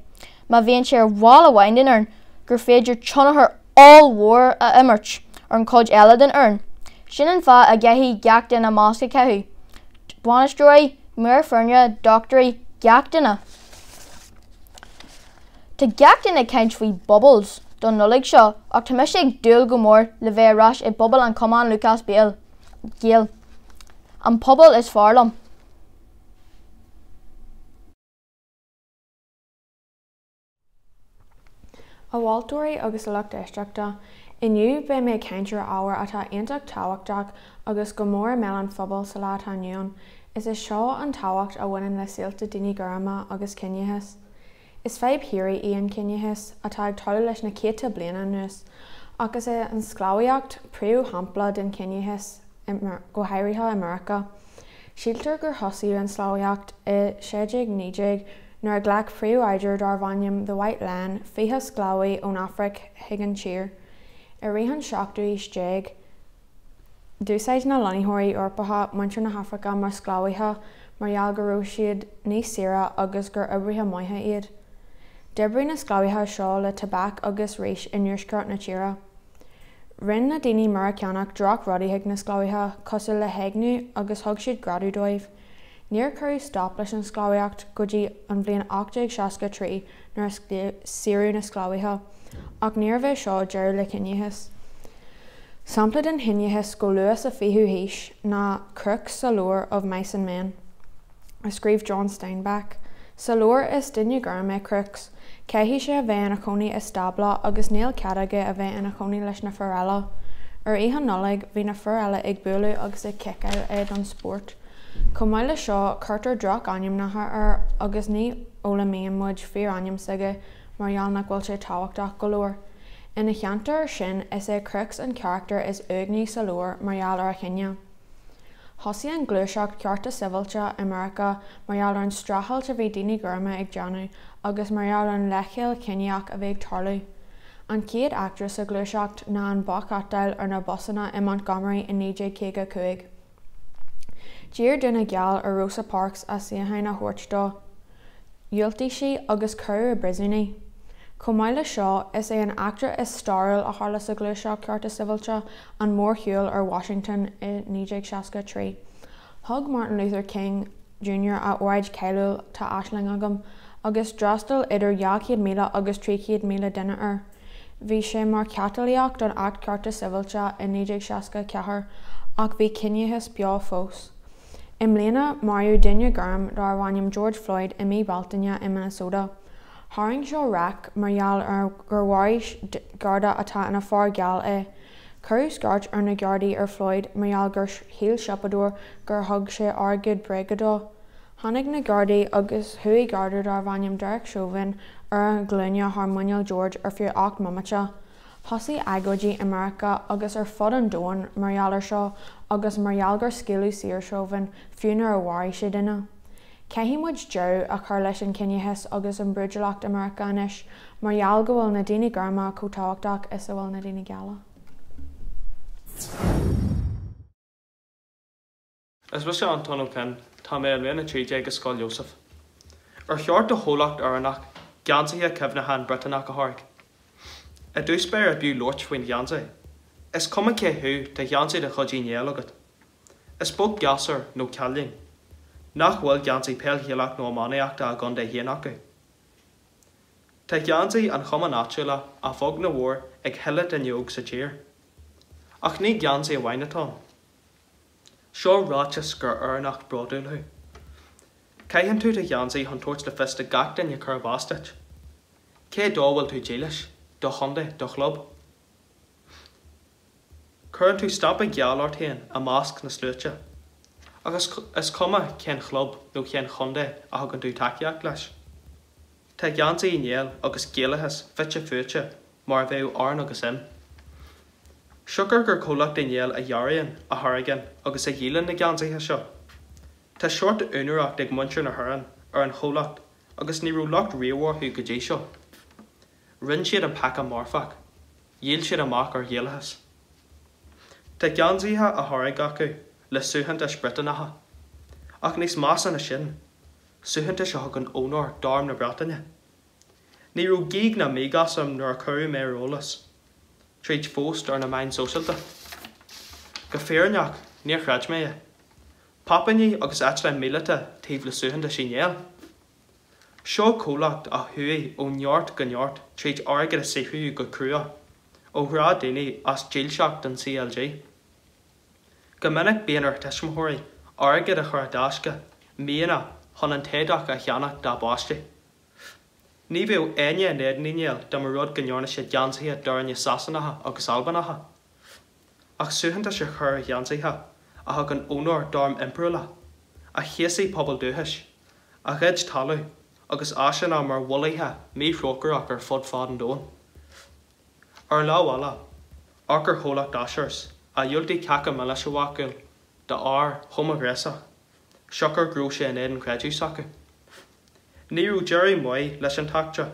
má bhíonn sé ar bháil a bhain den gur féidir tionathair all war a imirt ar an cod eile den earn. Sin fa a gehí gacht in a mosca cehu. Bonastrói, muir fernia, doctory, gacht in a. Tá gacht in a caint fao bubbles, don nulig seo, ach tá misig dúil go mór le bheith ras I bubble an Cumán Lucas Gael. An pobl is farlam. A bháltóirí agus a lucht éisteachta, inniu be mé caintear ábhar atá aonteach táhachtach agus go mór meán phobal sa lá taniuon, is seo an táhacht a bhaineann le síolta daoine gorama agus cineachas. Is feib hiúí íon cineachas atá ag táil leis na céta bliana nuas, agus é an scláíocht príú hampla den cineachas go háirithe America. Síaltar gur thosaíú an sláíocht I 1690 nuair a ghlac príú idir dar bhainneam The White Lion fiche scláí ón Afric higan tír. I rihan seachtaí istéig, dúsáid na lonithirí orpatha muintir na Hafraca mar scláíthe margheall go raibh siad níos saoire agus gur oibrithe maithe iad. D'oibríonn na scláíthe seo le tabac agus rís I nuaisceart na tíre. Rinn na daoine Americanach drach rudaí ag na scláíthe cosúil le heignú agus thug siad gradú dóibh. Níor chuir stop leis an scláíocht go dtí an bhliain 1863 nuair saoirú na scláíthe, ach níor bheith seo deireadh le cineachas. Sampla den cineachas go luas a fiú haois na Crooks sa Loir of Mice and Men. A scríb John Steinbeck. Sa Loir is duine gorma Crooks, caithí sé a bheith ina chonaí is stabla agus níl ceadaige a bheith ina chonaí leis na forella. Ar ihan nolig bhí na forella ag bualadh agus ag ceiceáil é don sport. Chomh maith le seo chuirtear drach ainm natha agus ní óla míon muid fíor ainm suige margheall nach bhfuil sé táhachtach go leor. Ina cheantar sin is é Crooks an character is uigní sa Loir margheall ar a chinne. Thosaí an gluaiseacht cearta civilte America margheall ar an strachailt a bhí daoine gorma ag deanú agus margheall ar an leichéal cineach a bheith ag tarlú. An céad actress a gluaiseacht ná an bacatail ar na bosanna I Montgomery in 1955. Dír duna geall ar Rosa Parks a siahain a thuairt Dúiltaí si agus cur a brisúnaí. Chomh maith le seo is é an actor is stairiil a tharla sa gluaiseacht cearta civilte an mór shiúil ar Washington I 1963. Thug Martin Luther King Jr. a óid ceiliúil tá aisling agam, agus drastal idir 200,000 agus 300,000 duine ar. Bhí sé mar ceatalíocht don act cearta civilte in 1964 ach bhí cineachas beá fós. I mbliana mariú duine gorm dar bhainneam George Floyd I mí Baltaine in Minnesota. Tháirn seo raic margheall ar gur mhairis garda atá ina fearr geall é. Cuireadh scairt ar na gardaí ar Floyd margheall gur híal siopadúir gur thug sé airgid bregadó. Tháinig na gardaí agus thuaigh garda dar bhainneam Derek Chauvin ar an glúine Harmonial George ar fiú 8 mamate. Thosaí agóidí America agus ar fud an dóin margheall ar seo agus margheall gur scialú siar Chauvin fiúnar a bhhairigh sé duine. Caithfidh muid deireadh a chur leis an cineachas agus an brúdeileacht America inis margheall go bhfuil na daoine gorma comhtáhachtach is a bhfuil na daoine geala. Is bhí sé an tónú pen tá mé léana tríide agus Scoil Joseph. Ar cheart a thólacht arnach geansaithe cefnahan Britanach a tharg. A dús bear a bú loirt faoin geansaigh. Is cuma céthú tá geansaigh de chodí néal agad. Is bog gasar nó cealainn. Nach bhfuil geansaigh peilchéalach nó amanaíochta a gan de héana acu. Tá geansaigh an chuma náisiúla a bhog na mhór ag heile den neog sa tír. Ach ní geansaigh a bhainetá. Seo ráiteas gur arnach brodúilthú. Caitheann tú tá geansaigh an tuairt le fista gach den chur bhásteit. Cé dóhfuil tú déilis, do chunda, do chlub. Cuireann tú stop a geallart héin a másc na slúite. Agus is cuma cén chlub nó cén chunda a thugann tú taceach leis. Tá geansaigh inéal agus géalachas fitte fuite mar bheith arn agus im. Sugar gur cólacht inéal a dhearaíonn a tharagan agus a dhéanann na geansaithe seo. Tá seoirt únúireacht ag muintir na thurann ar an chólacht agus ní raibh lucht riamhharthú go dtí seo. Rinn siad an paca mórfach, dhéal siad amach ar dhéalachas. Tá geansaithe a tharag acu le suúthaint is Britanach, ach níos más na sin, suúthaint is thugann ónár darm na Breataine. Ní raibh gíg na mégasam nuair chuireadh mé rólas, tríd fóst ar na main sóisialta. Go féarneach níor chreid mé. Papaní agus etla míleta taobh le suúhann de sinéal. Seo cólacht a thuí ó neart go neart tríd airgad a saithú go crua ó hrá daoine as díalseach don CLG. Go minic bíonar teismthirí airgad a chur dáisce míana chun an téadach a cheannach dá báiste. Ní bhíh aine néadníal do mar rud go nearna sé deansaithe doirne sasanatha agus albanatha. Ach suúhann sé chur deansaithe a thug an ónóir dorm imprúla a chéasaí pobl dúthais a gheid talú agus asan am mar bholaithe mí frócarach ar fud fád an dóin. Ar láhhala, arcar thólach dáisirs a dúiltaí ceacha me leis bhhacail de ár thomagréasach, seochar grú sé in éan creidú sacu. Níú Jerry muid leis an tacte,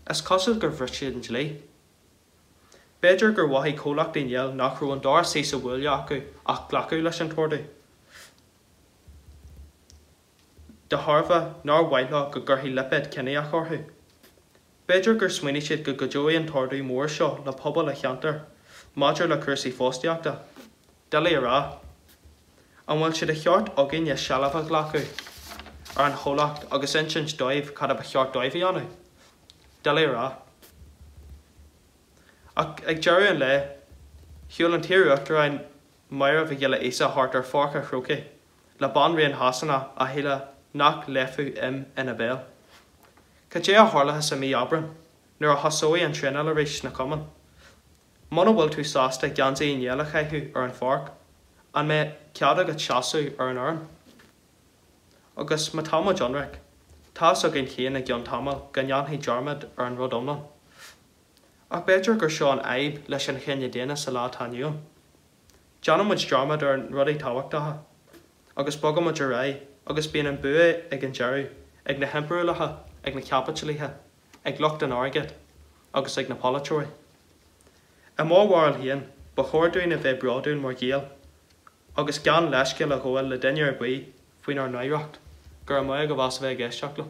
is cosúil gur bhrit siad an dlí. Beidir gur bhaithí cólacht daoineal nach raibh an dar sí sa bhfuile acu ach glacu leis an tuairdaí. De Harfa nar bhaile go gurthaí lipid cinné a chorthú. Beidir gur smaoinigh siad go dóigh an tuairdaí mór seo le pobl a cheantar, maidir le cursaí fóstaíochta. Dila rá. An bhfuil siad a cheart agin a sealamh glacu ar an cholacht agus insint dóibh cad a cheart dóibhí anú. Dila rá. Ag deir an le, thiúil an tíreachtar an mair a bhíile ésa hart ar fácha chrócaí, le ban rion hasanna a héile nach lefu ina béal. Ca dé a hálathe sa mí abran, nuair a hasóí an tréna le rééis na cuman. Mana bhfuil tú sásta geansaí néala chaithú ar an fárc, an mé ceada go teasú ar an airn. Agus má táma Johnric, tá so gin chéan na gion tamal gan neanthaí dearmad ar an rud omlan. Ach beidir gur seo an aib leis an chéine déana sa lá tániuam. Deanam muid dearmad ar an rudaí táhachtatha, agus bogam muid ar raí, agus bíon an bua ag an dearú, ag na hemperúlatha, ag na ceapatalaithe, ag lucht an airgad, agus ag na polatóirí. I máhhail híon, ba chóirúin a bheith braúin mar géal, agus gan leisceil a ghfuil le duine ar buí faoin ar naireacht, gur a muid go bhas bheith geisteach le.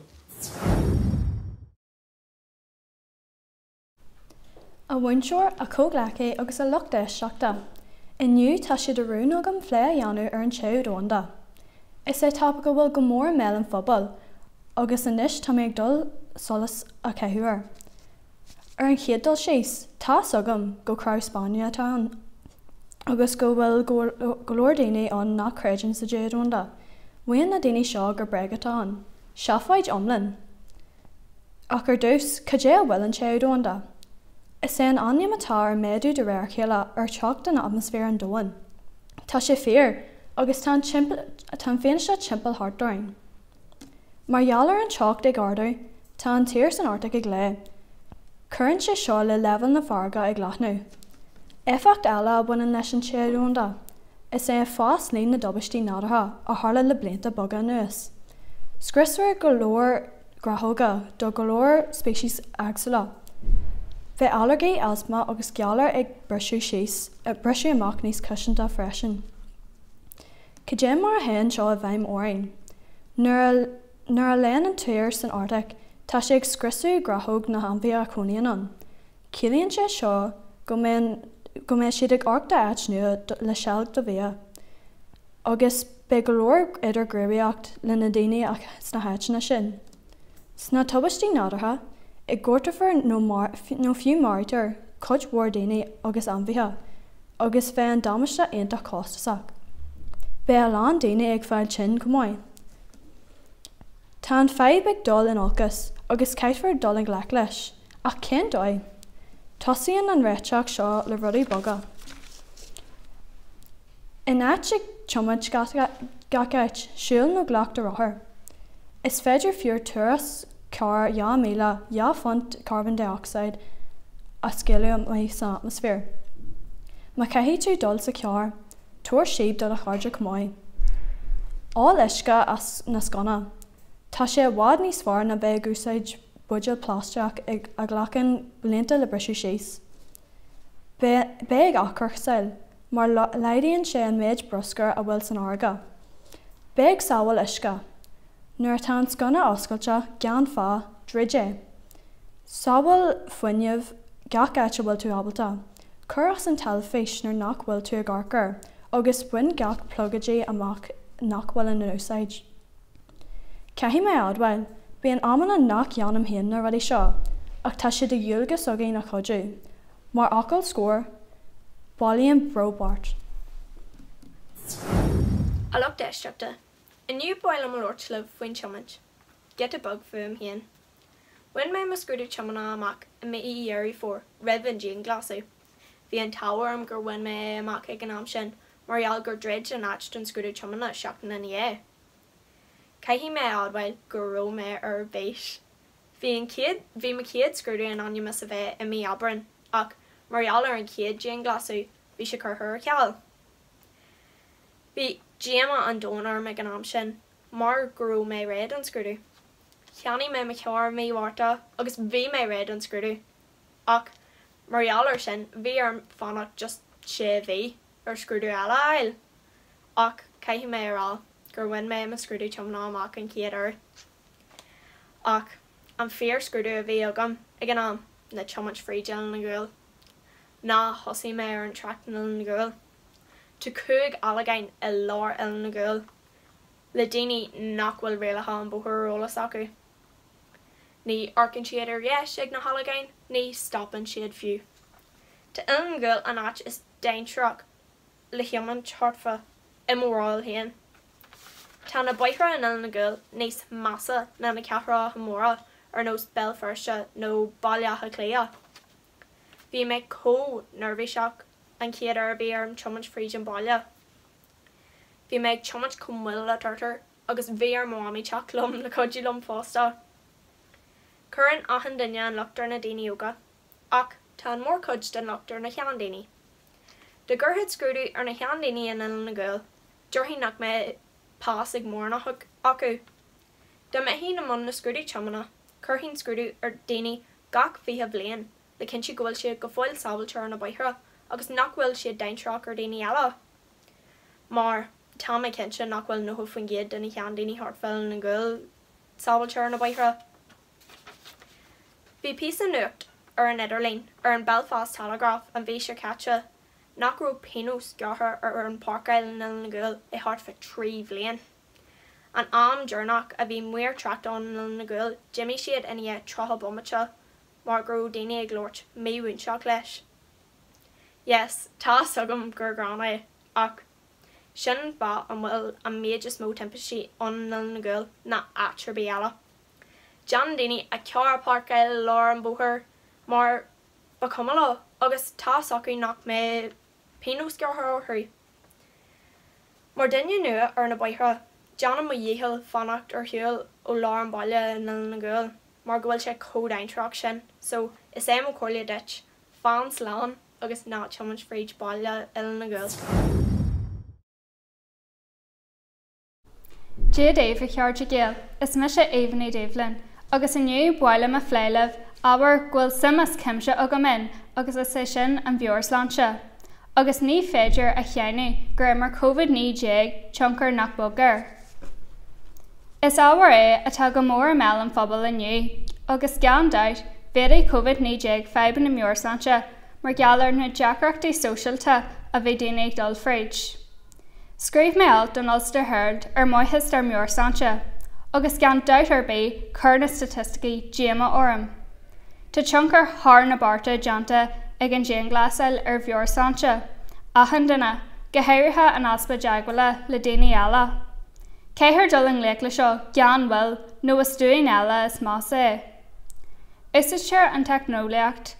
A bhainseoir a cóglacha agus a luchta seachta. Inniu tá siad a rún agam phlé a dheanú ar an teú rónda. Is é tápa go bhfuil go mór mé an phobal, agus inis tá méid dul solas a ceithúar. Ar an chéaddal síos, tá agam go crá Spáine atá an, agus go bhfuil go leor daoine an nach creideann sa déad rónda. Bhain na daoine seo gur breagatá an, seafaid omlan. Ach ar dús, cadé a bhfuil an teú rónda. Is é an aim atá ar méadú de réir chéile ar teacht an atmosfér an dóin. Tá sé fér agus tá féin se timpeall hartdoing. Mar dheallar an teacht ag ardú, tá an tír san ortach ag lé. Curann sé seo le levan na farga ag láthnú. Éfacht eile a bhaineann leis an téúnda, is é fás líon na dobaistí nádatha a tharla le blianta boga nuas. Scriosfar go leor grathóga do go leor spéisiís agsúla. Bheith allergaí asma agus geallar ag breisiú síos a breisiú amach níos cushionnta freisin. Cadé mar a hen seo a bhaim órainn. Nuair a léan an tír san Arctic, tá sé ag scriosú grathóg na Hanbhí a Cónaíonn an. Cílíonn sé seo go mbeidh siad ag arcta áit nua le sealg do bhia. Agus be go leor idir gréiríocht le na daoine ach sna háiteanna sin. Sna tubaistí nádatha, ag gcuirteafar nó fiú máirtear cuid mhór daoine agus anmhaithe, agus bheith an damáiste aontaich cóstasach. Bé a lán daoine ag fáil sin go mhaith. Tá an feib ag dul in olcas agus ceithfar dul an ghlaic leis, ach cén dóigh. Tosaíonn an réiteach seo le rudaí boga. In áit ag tiomid gacáit siúil nó ghlach do rothair. Is féidir fiúr turas car ya míle ya font carbon dioxide a scéile mai sa atmosfér. Má caithí tú dul sa cear, tuair siad do a chairde cumáid. Á leisce as na scona. Tá sé bhád níos fearr na bheith gúsáid buideal pláisteach ag a ghlachan blianta le breisiú síos. Bé ag achar saoil, mar leidaíonn sé an méid broscar a bhfuil san ága. Bé ag sábhail isce. Nuair tá scona oscailte ceann fá dridé. Sábhail foiinneamh gach áite bhfuil tú ábalta. Cur as an talaféis nar nach bhfuil tú ag arcar, agus buin gach plugadí amach nachhfuil in an úsáid. Cahí mé adhfuil, bí an amana nach dheanam héan na rudí seo, ach tá siad a dheolgus agaí na chodú, mar acail scór, Báilíonn Brobart. Alach deisteachta, iniu báil am lortslih faoin tiomant. Get a bug fuim héan. When mé mascrúdú tiomana amach a mé I dhéirí fór, redhan dín glasú. Bhí an táhar am gur bhain mé amach ag an am sin, marall gur dreid an áit don scrúdú tiomana seachtain in é. Caihí mé adhhail gur ró mé ar bhéis. Bhí me céad scrúdú an animas a bheith I mí abran, ach marall ar an céad dín glasú, bhí sé chur ceall. Bhí Gemma an dónar me an am sin, mar gurú mé réad an scrúdú. Cheannaí mé me cear mé bhharrta agus bhí mé réad an scrúdú. Ach, marall ar sin, bhí ar fannach just sé bhí ar scrúdú eile ail. Ach, caithí mé arall, gur bhain mé me scrúdú tiomna amach an céad ar. Ach, an fér scrúdú a bhí agam ag an am na tiomant frídeal na gúil. Ná thosaí mé ar an trachtanil na gúil. Tá cúig alagain I lár il na gúil. Le daoine nachhfuil réalacha an bóthar rólas acu. Ní arcann siad ar dheis ag na halagain, ní stoppan siad fiú. Tá il na gúil an áit is daintrach le chiaman chartfa I mórál héan. Tá na baithra an il na gúil níos massa na na ceathra móra ar nós Belfirse nó Bailíocha Cléa. Bhí mé nerví seach an céad ar bhí ar an tiomant fríd an baile. Bhí méid tiomant cumhfuil a tartar agus bhí ar máí teach lom le codú lom fásta. Curann achan duine an luachtar na daoine óga, ach tá an mór cud den luachtar na chean daoine. De gurthaid scrúdú ar na chean daoine in il na gúil, dúirthaí nach mé pás ag mórnach acu. Da mé hí na món na scrúdú tiomana, curthaín scrúdú ar daoine gach bhíthe bbliain, le cinn si gohfuil siad go fáil sábailte na baithre, agus nachhfuil siad daintrach ar daoine eile. Mar tá mé cinse nachhfuil nó faoin géad den chean daoine hartfeil na gúil sábailte na baithre. Bhí píosa nuacht ar an Idirlín ar an Belfast Telegraph an bhí sé caite nach raibh pénús gathair ar an parcail in il na gúil I hartfa 3 bhliain. An am dúirnach a bhí muir trachtáin in il na gúil, Jimmy siad ina trotha bommate, mar gur daoine ag glóirt méhúnseach leis. Yes, tá sagam gur grána ach sin ba an bhfuil an méid is mó timpistí an il na gúil na atrbí eile. Jan daoine a cear parcail lár an bóthar, mar ba cumala agus tá sacu nach mé pénús gathair orthu. Mar duine nua ar na baithre, Janna mo dhéhil fannacht ar thuúil ó lár an baile in il na gúil, mar go bhfuil sé códaintrach sin, so is é mo cóirla dit, fans lán agus ná tiomant fríd baile il na gúil. Dé Dave cheartí géal, is me sé éhanna Davlin, agus iniu baile a phléileh aber ghfuil simas cimse aga min agus is sé sin an bheorsláinte. Agus ní féidir a cheanú gur mar COVID-19 tionchar nach bogar. Is áhar é atá go mór mé an phobal iniu, agus gan dait bhéidir COVID-19 feban na bheorsláinte mar geallar na deacreachtaí socialta a bhí daoine ag dul fríd. Scríb méall don Ulster Herald ar maithis ar bheorsláinte, agus gan dait ar bé chur na statisticaí Gemma orm. Tá tionchar thar na barta deanta ag an déan glasail ar bheorsláinte, achan duine go háirithe an aspa deaghaile le daoine eile. Céithir dul an léic le seo gan bhfuil nó is dúin eile is más é. Is teir an technoliacht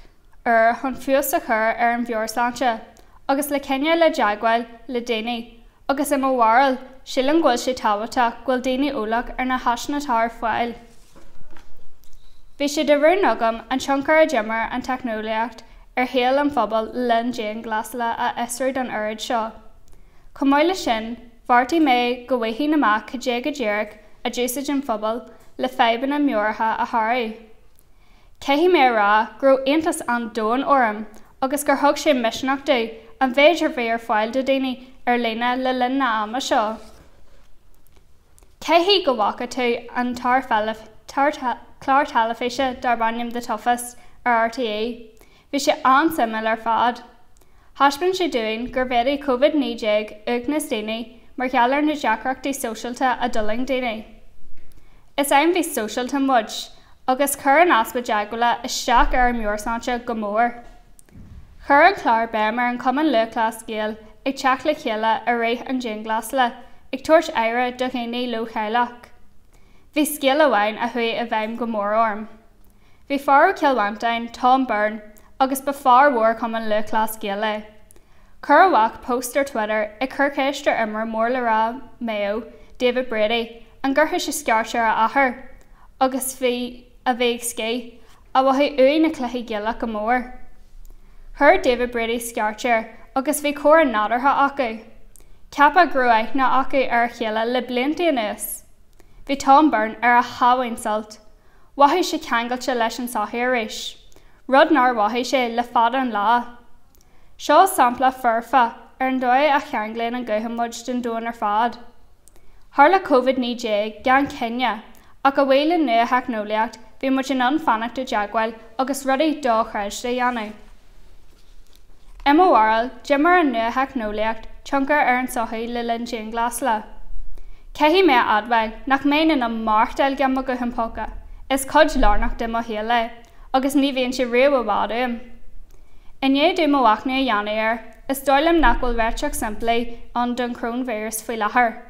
ar chun fios a chur ar an bheorsláinte, agus le cinenne le deaghail le daoine, agus im mhharil sílan ghfuil sé tábhateach ghfuil daoine ólaach ar na haisna tar fáil. Bhí sé de bhrín agam an tionchar a deimar an technoliacht ar héal an phobal len déan glasla a isrid an urid seo. Comáile sin, bhartaí mé go bhhaithí naach cé go ddéirc a dúisid an phobal le feban an mheortha a tharaí. Caithí mé rá gro aontas an dóin orm agus gur thug sé misneachtaí an bhéidir bhí ar fáil do daoine ar léine le linn na ama seo. Caithí go bhacha tú an clár talaféise dar bainim de tofas ar RTA, bhí sé ansimil ar fad. Thaspann sé dúin gur bhéidir COVID-19 ag na daoine mar cheallar na deacreachtaí sóisialta a duling daoine. Is aim bhí sóisialta muid, agus chur an aspa deagula isteach ar mórsanse go mór. Chur an chláir bémar an cuman luclás géal ag teach le chéile a réith an ginglas le, ag tuairt éire do chéine lo chéileach. Bhí scéal amháin a thuí a bheim go mór orm. Bhí farú Kilwantain, Tom Byrne, agus ba far mhór cuman luclás géal le. Chur amhac póstar Twitter ag churcéiste imar mór le rá Mayo, David Brady, an gurtha sé sceartear a athair, agus bhí a bheith scé a bhaithe uí na cluichí géala go mór. Thir David Brady sceartear agus bhí cóir nádartha acu. Ceapa grúaith na acu ar chéile le blianta anuas. Bhí Tom Byrne ar a hahain salt. Wathí sé ceangailte leis an saithí aréis. Rud nar wathí sé le fada an lá. Seo sampla furfa ar an dóid a cheanglainn an gcuhamid den dúin ar fad. Thar le COVID-19 gan Kenya ach go bhfuil nua heacnoliacht bhí muid an anfanachta deagháil agus rudaí dó chreid de dhéanamh. Emma Warrell, Jimmer an nua heacnoliacht tioncar ar an sochaí le linn glas le. Cehí mé adhail nach méin in an marchtail gan mo guhampóca, is cod lárnach de mo héile, agus ní bhíonn sé riamh bhádum. Iné dú mo wachna a dhéanaar, is dóilm nachhfuil réiteach simplaí an don coronavirus faoi láthair,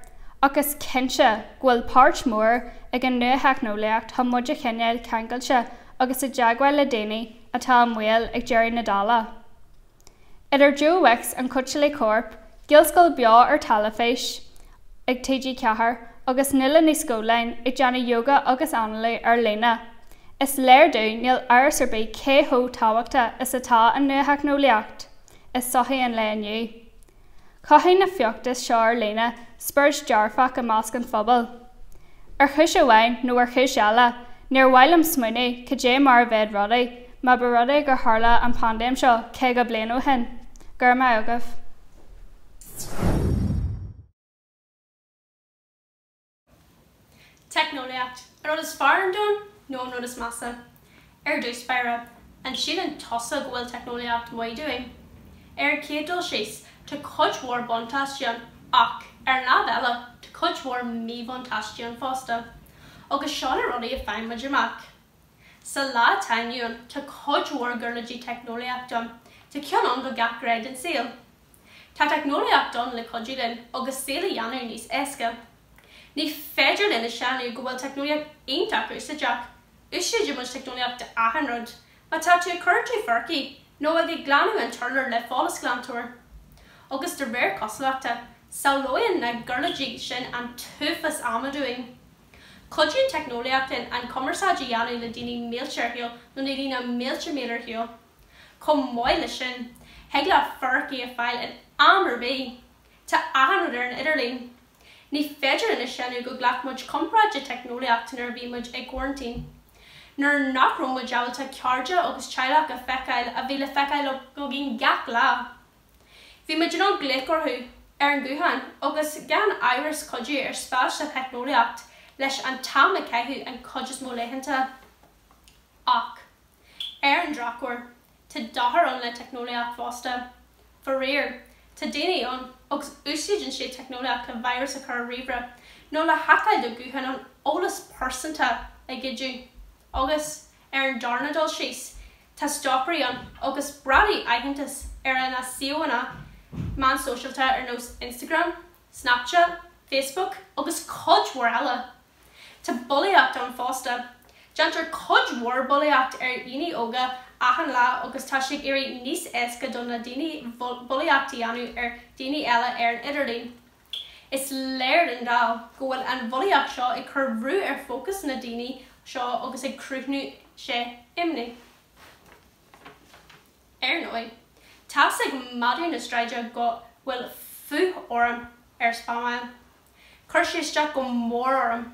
agus cinse ghfuil páirt mór ag an nua heacnoliacht tá muid a chineal ceangailte agus a deagháil le daoine atá an mhaol ag Jerry Nadala. Idir Joe Wicks an Cuchilí Corp, gilscoil beo ar talaféis ag TG Cehar agus nula ní scólainn ag deanna yoga agus anlaí ar léna. Is léir dú níl airs ar bé céthó táhachta is atá an nua heacnoliacht, is sochaí an le aniu. Caitheann na feachtas seo ar léna spurs dearfach a másc an phobal. Ar chuis amháin nó ar chuis eile, níor bhfuil am smuoine go dé mar bhead rudaí, má ba rudaí gur tharla an pandéim seo cé go bliain ó hin. Gur mai agah. Technoliacht. Rud is far an dún, nó rud is massa. Dús beire, an sin an tosa gohfuil technoliacht mai doing. Cédul síos tá codmhór bontáistí ach ar ná bheile tá codmhór mí bontáistí fásta, agus seán a rudaí a fein muid amach. Sa lá tainún tá codmhór gurladí technoliacht tá ceann go gach réid an saoil. Tá technoliacht don le codúlinn agus saola dhéanamh níos éasca. Ní féidir lena seanú go bhfuil technoliacht aontaú sa deach. Uisíidir muid technoliacht de ahanrod, má tá tú chuirtú farcií nó ag glanú an turnar le fálas glanúir. Agus de réir coslaachta, saolóonn na gurladí sin an túfas amadoing. Codún technoliachtain an commerceáidí dhéanú le daoine méilseirthiúil nó na daoine méilseméileirthiúil. Com máile sin, heag le farcií a fáil an amar bé, tá ahanrod ar an idirlín. Ní féidir ina seanú go ghlaachmuid compráide technoliachtain ar bhí muid ag quarantine. Nuair nach raibh muid ábalta cearde agus teaghlach a feiceáil a bhí le feiceáil go gin gach lá. Bhí muid an glécorthú ar an gúthain agus gan áras codú ar spáiste technoliacht leis an tam a ceithú an codjas mó leitheanta. Ach, ar an drachúir, tá dahar an le technoliacht fásta. For réir, tá daine an agus úsáideann sé technoliacht a virus a chur riomhre, nó le hacáil do gúthain an ólas persanta a gidú. Agus ar an darnadal síos, tá stoppaí an agus bradaí aitheantas ar an asíomhana man socialta ar nós Instagram, Snapchat, Facebook agus codmhór eile. Tá bullaíocht an fásta. Deantar codmhór bullaíocht ar dhaoine óga achan lá agus tá sé irí níos éasca don na daoine bullaíochtaí anú ar daoine eile ar an idirlín. Is léir an dá go bhfuil an bullaíocht seo ag churbhrú ar fócas na daoine seo agus ag cruithnú sé imní. Ar nói, tás ag madú na straide go bhfuil futh orm ar spámáil. Chuir sé isteach go mór orm,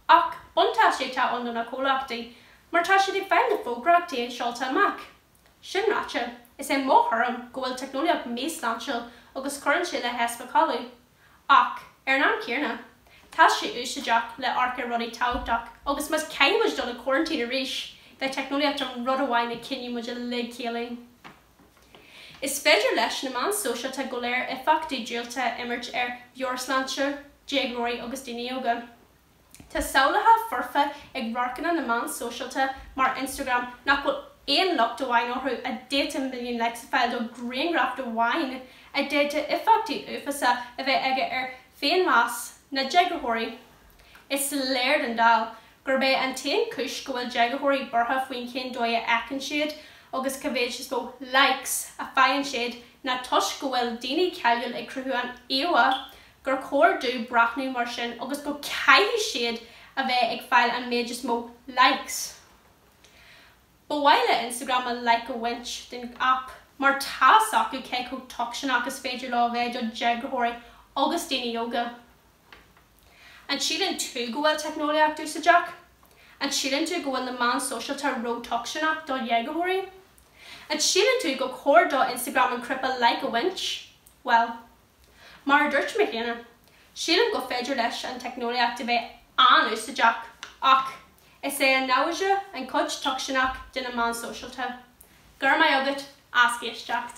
ach buntá sé tá an na cólaachtaí, mar tá sé ag fein na fógraachtaí seolta amach. Sin ráte, is é móthorm go bhfuil technoliacht méas láinseáil agus churann sé le hespacáú. Ach, ar an céarna, tá sé úsaideach le arca rudaí táhachtach agus mas céimiid do na quarantine arís le technoliacht an rud amháin na cinne muid le céalainn. Is féidir leis na man sóisialta go léir iffachtaí díolta imirt bheorslanse, Rory agus daoine óga. Tá saolatha forfa ag rarcanna na man sóisialta mar Instagram nach bhfuil éon lucht do bhain orthú a 10 milliún likes a fáil do graingraft do bhain a déite iffachtaí ufasa a bheith aige féin más na Rory. Is léir an dal, gur bé an taon cis go bhfuil Rory bortha faoin cén dóide echan siad agus cavéid is go likes a fáin siad na tuis go bhfuil daoine ceiliúil ag cruthú an éwa gur cóir dú brachnú mar sin agus go caithfí siad a bheith ag fáil an méid is mó likes. Ba bhaile Instagram a like a winch den app mar tá acu cé go toction agus féidir lá bheith do Rory agus daoine óga. An sílan tú go bhfuil technoliaach sa Jack? An sílan tú go bhfuil na man sóisialta ro tocionach do Rory? An sílan tú go cóir do Instagram an crippa like a winch? Well, mar dúirt me chéanna. Sílan go féidir leis an technoliaach de bheith an sa Jack ach is é an náise an coid tocionach den na man sóisialta. Gur mai agat ascéis Jack.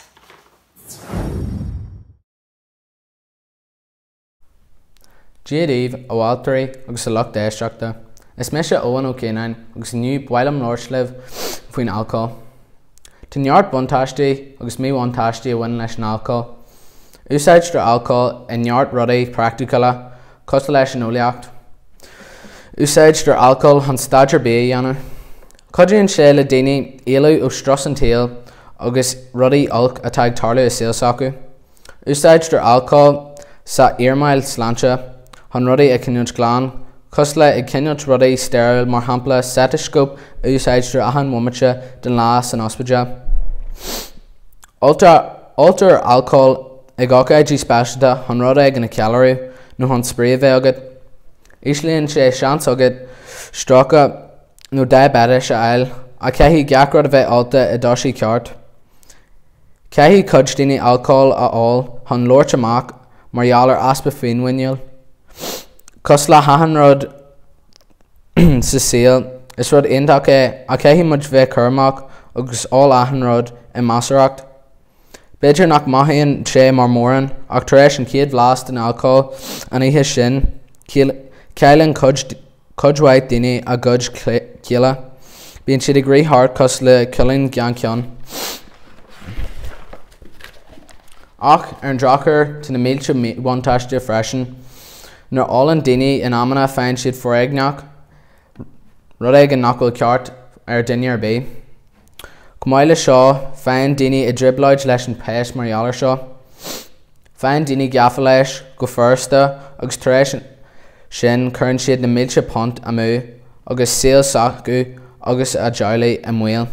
Díomh ó bháltarí agus a lucht éisteachta. Is me se óhan ó céanain agus nniu bailam nóirslih faoin alcohol. Tá neart buntáistí agus míhhaintáistí a bhain leis an alcohol. Úsáid do alcohol i neart rudaí practicala costa leis an óliacht. Úsáid do alcohol an staidir bé dhéanamh. Cuidaíonn sé le daoine éalú ó stras an taal agus rudaí olc atá ag tarlú is síos acu. Úsáid do alcohol sa iarmáil sláinte han rudaí ag cinnead glán, cos le ag cinnead rudaí sterile mar hampla stethoscope úsáidir ahan mumaite den lá san ospidéal. Altar alcohol ag ácaidí speisialta han rudaí ag na calorí nó han spríomh agad. Íslíonn sé seans agad stracha nó diabetes a eil a ceithí geacrad a bheith alta i dosí ceart. Ceithí cuid daoine alcohol a áil han loirt amach mar dheallar aspa féinmhainneal. Cos le hahanrod sa síl is rud aonach a ceithí muid bheith churmach agus áil ahanrod i masaracht. Beidir nach maithíonn sé mar móran ach tar éis an céad bhlas den alcohol an ihe sin ceilann cudhhaid daoine a gud céile. Bíonn siad ag rithart cos le cilín gan ceann. Ach ar an drachar tá na méilte bhaintáiste freisin nar álann daoine in amana féin siad foréigneach rud ag an nachfuil ceart ar duine ar bé. Cumáile seo féin daoine i dribleid leis an péis mar dheallar seo. Féin daoine gafa leis go firsta agus tar éis sin churann siad na méilte pont amú agus síl sacu agus a dealaí i mhaol.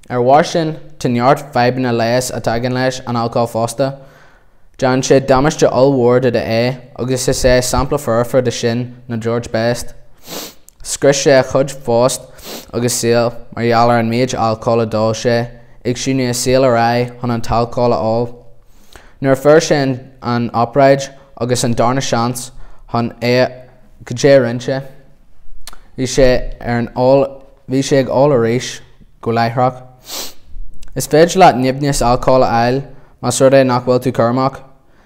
Ar bhair sin tá neart feibhna léas a tagan leis an alcohol fásta. Dean sé damáiste allhór de agus is é sampla furfar de sin na George Best. Scris sé chud fást agus síl mar dheallar an méid alcohol a dá sé ag siúne síl a rá chun an talcáil a áil. Nuair fuair sin an opráid agus an darna seans chun é go dé rinse. Bhí sé ag áil a rééis go leithreach. Is féidir leat nimneas alcohol a eil mas rud é nach bhfuil tú churmach.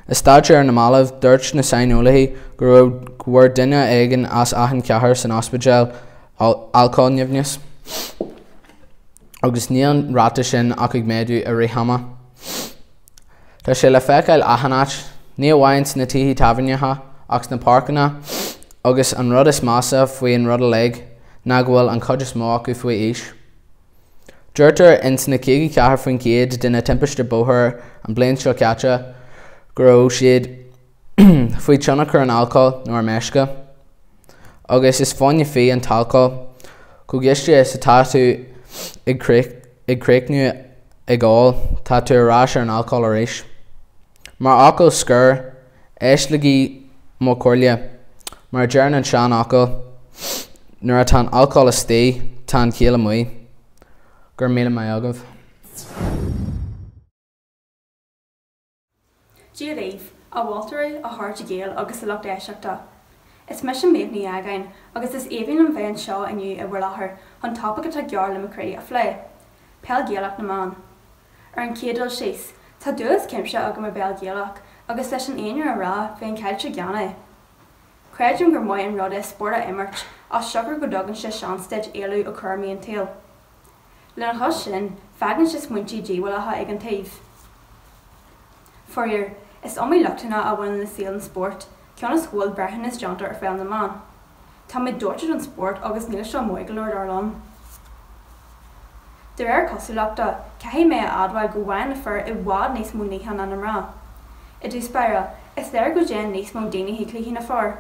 Is stáidte ar na malamh dúirt na sainolaí gur bhfuair duine éigean as aithin ceathair san ospidéal alcohol nimneas. Agus níl ráta sin ach ag méadú a rithama. Tá sé le feiceáil aithanát ní bhhaint na tithí taimhnethe ach na páirceanna agus an rud is masa faoi an rud a leig ná go bhfuil an cod is mó acu faoi éis. Dúirtar ins na céigi ceathair faoin céad de na timpiste bóthir an bliain seo ceate gur ó siad faoi teannach ar an alcohol nó ar meisce. Agus is fáinne fé an talcáil go gceiste sa táú ag créicnú ag gáil tá tú arás ar an alcohol ar éis. Mar alcohol scur éislagaí mó cuirlia mar dearan an sean alcohol nuair tá alcohol is té tá céile muí. Gur míle mai agah. Díomh a bháltarí a thart géal agus a lucht éisteachta. Is me sin méid ní again agus is éhíonn an bhéin seo aniu a bhfuil láthair an tappa atá gear le macraí a phlé. Peall géalach na man. Ar an céadal síos, Tá duas cimse agam a bell géalach agus leis an aonar a rá féin caiilte geanna. Creidum gur maiid an rud is spóra imirt as seagar go dogan se seansteid éalú ó chuirmíon taal. Le an chos sin fegan se smuintí díhailetha ag an taobh. Forir, is omí luchtainna a bhain na síl an sport, ceanna scúil breithin is deanta ar fel na man. Tá mé dúirtear an sport agus níl seo muigeúir ar lom. De réir cosúlaachta, caithí mé adhaid go bhhain na fir I bhád níos mó níhan an rá. I dús beire, is léir go déan níos mó daoine hí cluichí na fir.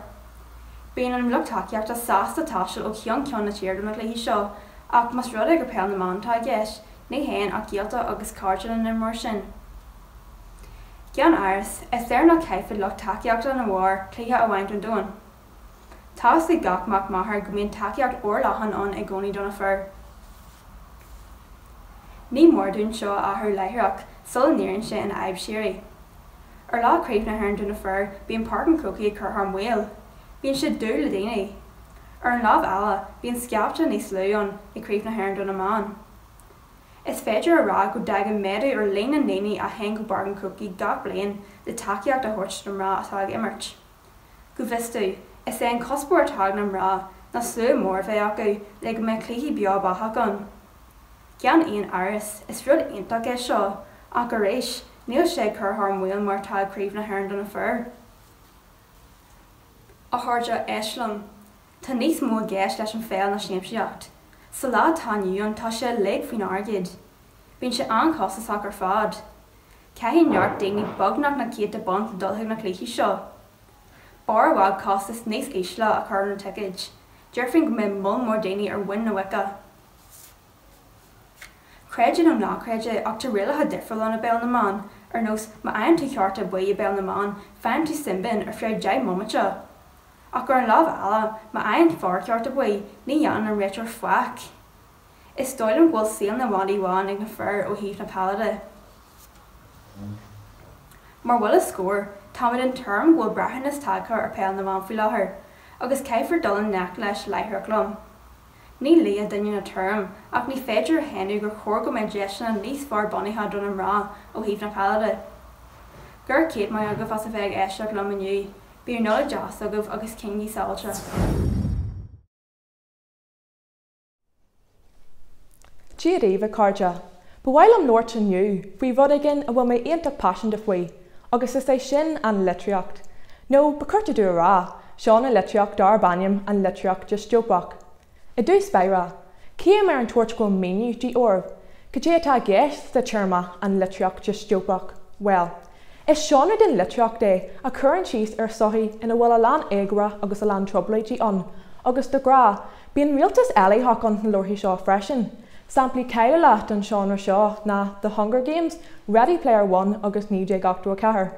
Bíon an luchtaíocht a sásta táisiil ó cean na tíir na cluichí seo, ach mas rud ag gur peann na man tá gceis, ní héin ach gialta agus cáirte an mar sin. Cean airs, is léir na caiifid luchtaíochta na bhir cluiche a bhaint an dúin. Tá is ag gachmach maithair go mbíonn taíocht orlachan an ag gcónaí donna fir. Ní mór dún seo athair leithreach sul níorann sé in aibh sirí. Ar lá craobh na hern dúna fir bíon páirc an cookie chu thar mhail, bíonn siad dúil le daoine. Ar an lámh eile bíonn sceabhte níos luúin I craobh na hern dúna man. Is féidir a rá go daga méadú ar léin an naoine a hen go bar an cookie gach bliain le takeíocht a thuirt an rá atá ag imirt. Go bhistú, is é an cospóir atá an rá na slú mór bheith acu le go mé cluichí beá batha gan. Cean aon airis is rud aontaach é seo, ach ar éis níl sé chur thar mhail mar tá craobh na hern donna fir. A tháirde éislam, tá níos mó gceist leis an féil na siamsaíocht. Sa lá tániuúin tá sé le faoin airgid. Bíonn sé ancosasach ar fad. Caithfidh neart daoine bognach na céad a bont dulthaigh na cluichí seo. Bar bhád costas níos éisle a chur na ticeid. Deirfinn go mbeidh mull mór daoine ar bhain na Wicca. Creide nó nácreide ach tá rialathe difriúil an na bell na man, ar nós má aon tú cheart a buí a bell na man, fein tú simbin ar fréid deag momate. Ach gur an lámh eile má aon fearr ceart a buí, ní dheann an réitir foic. Is dóilm bhfuil síl na bhaí bháin ag na fir ó híomh na palada. Mar bhfuil is scór, táid an term bhfuil breithin is tagcha ar peil na man faoi láthair, agus céifar dul an nec leis leithreach lom. Nília daine na term, ach ní féidir henú gur chóir go méid deisna níos fearr bunaithe don an rá ó híomh na palada. Gur céad mai agah as a bheith éisteach lom aniu, bíar nula deas agah agus cinní sáilte. Dí riomh cardja, ba bhhail am Lord aniu, faoi bhd igen a bhfuil mé aonteach passion de faoi, agus is é sin an litreacht. nó ba chuirte dú rá, seán na litreacht dar baniam an litreacht just jobbach. I dús beira, cé mar an tuairt go méniu dí orb, go dé atá gceist de teirma an litreacht just jobbach. Well, is seánna den litreacht é a churann síos ar sothí ina bhfuil a lán éagra agus a lán troblaidí an, agus de gra, bíon rialtas eileach an na lorthaí seo freisin. Samplí ceile leat an seánra seo na The Hunger Games, Ready Player One agus 1984.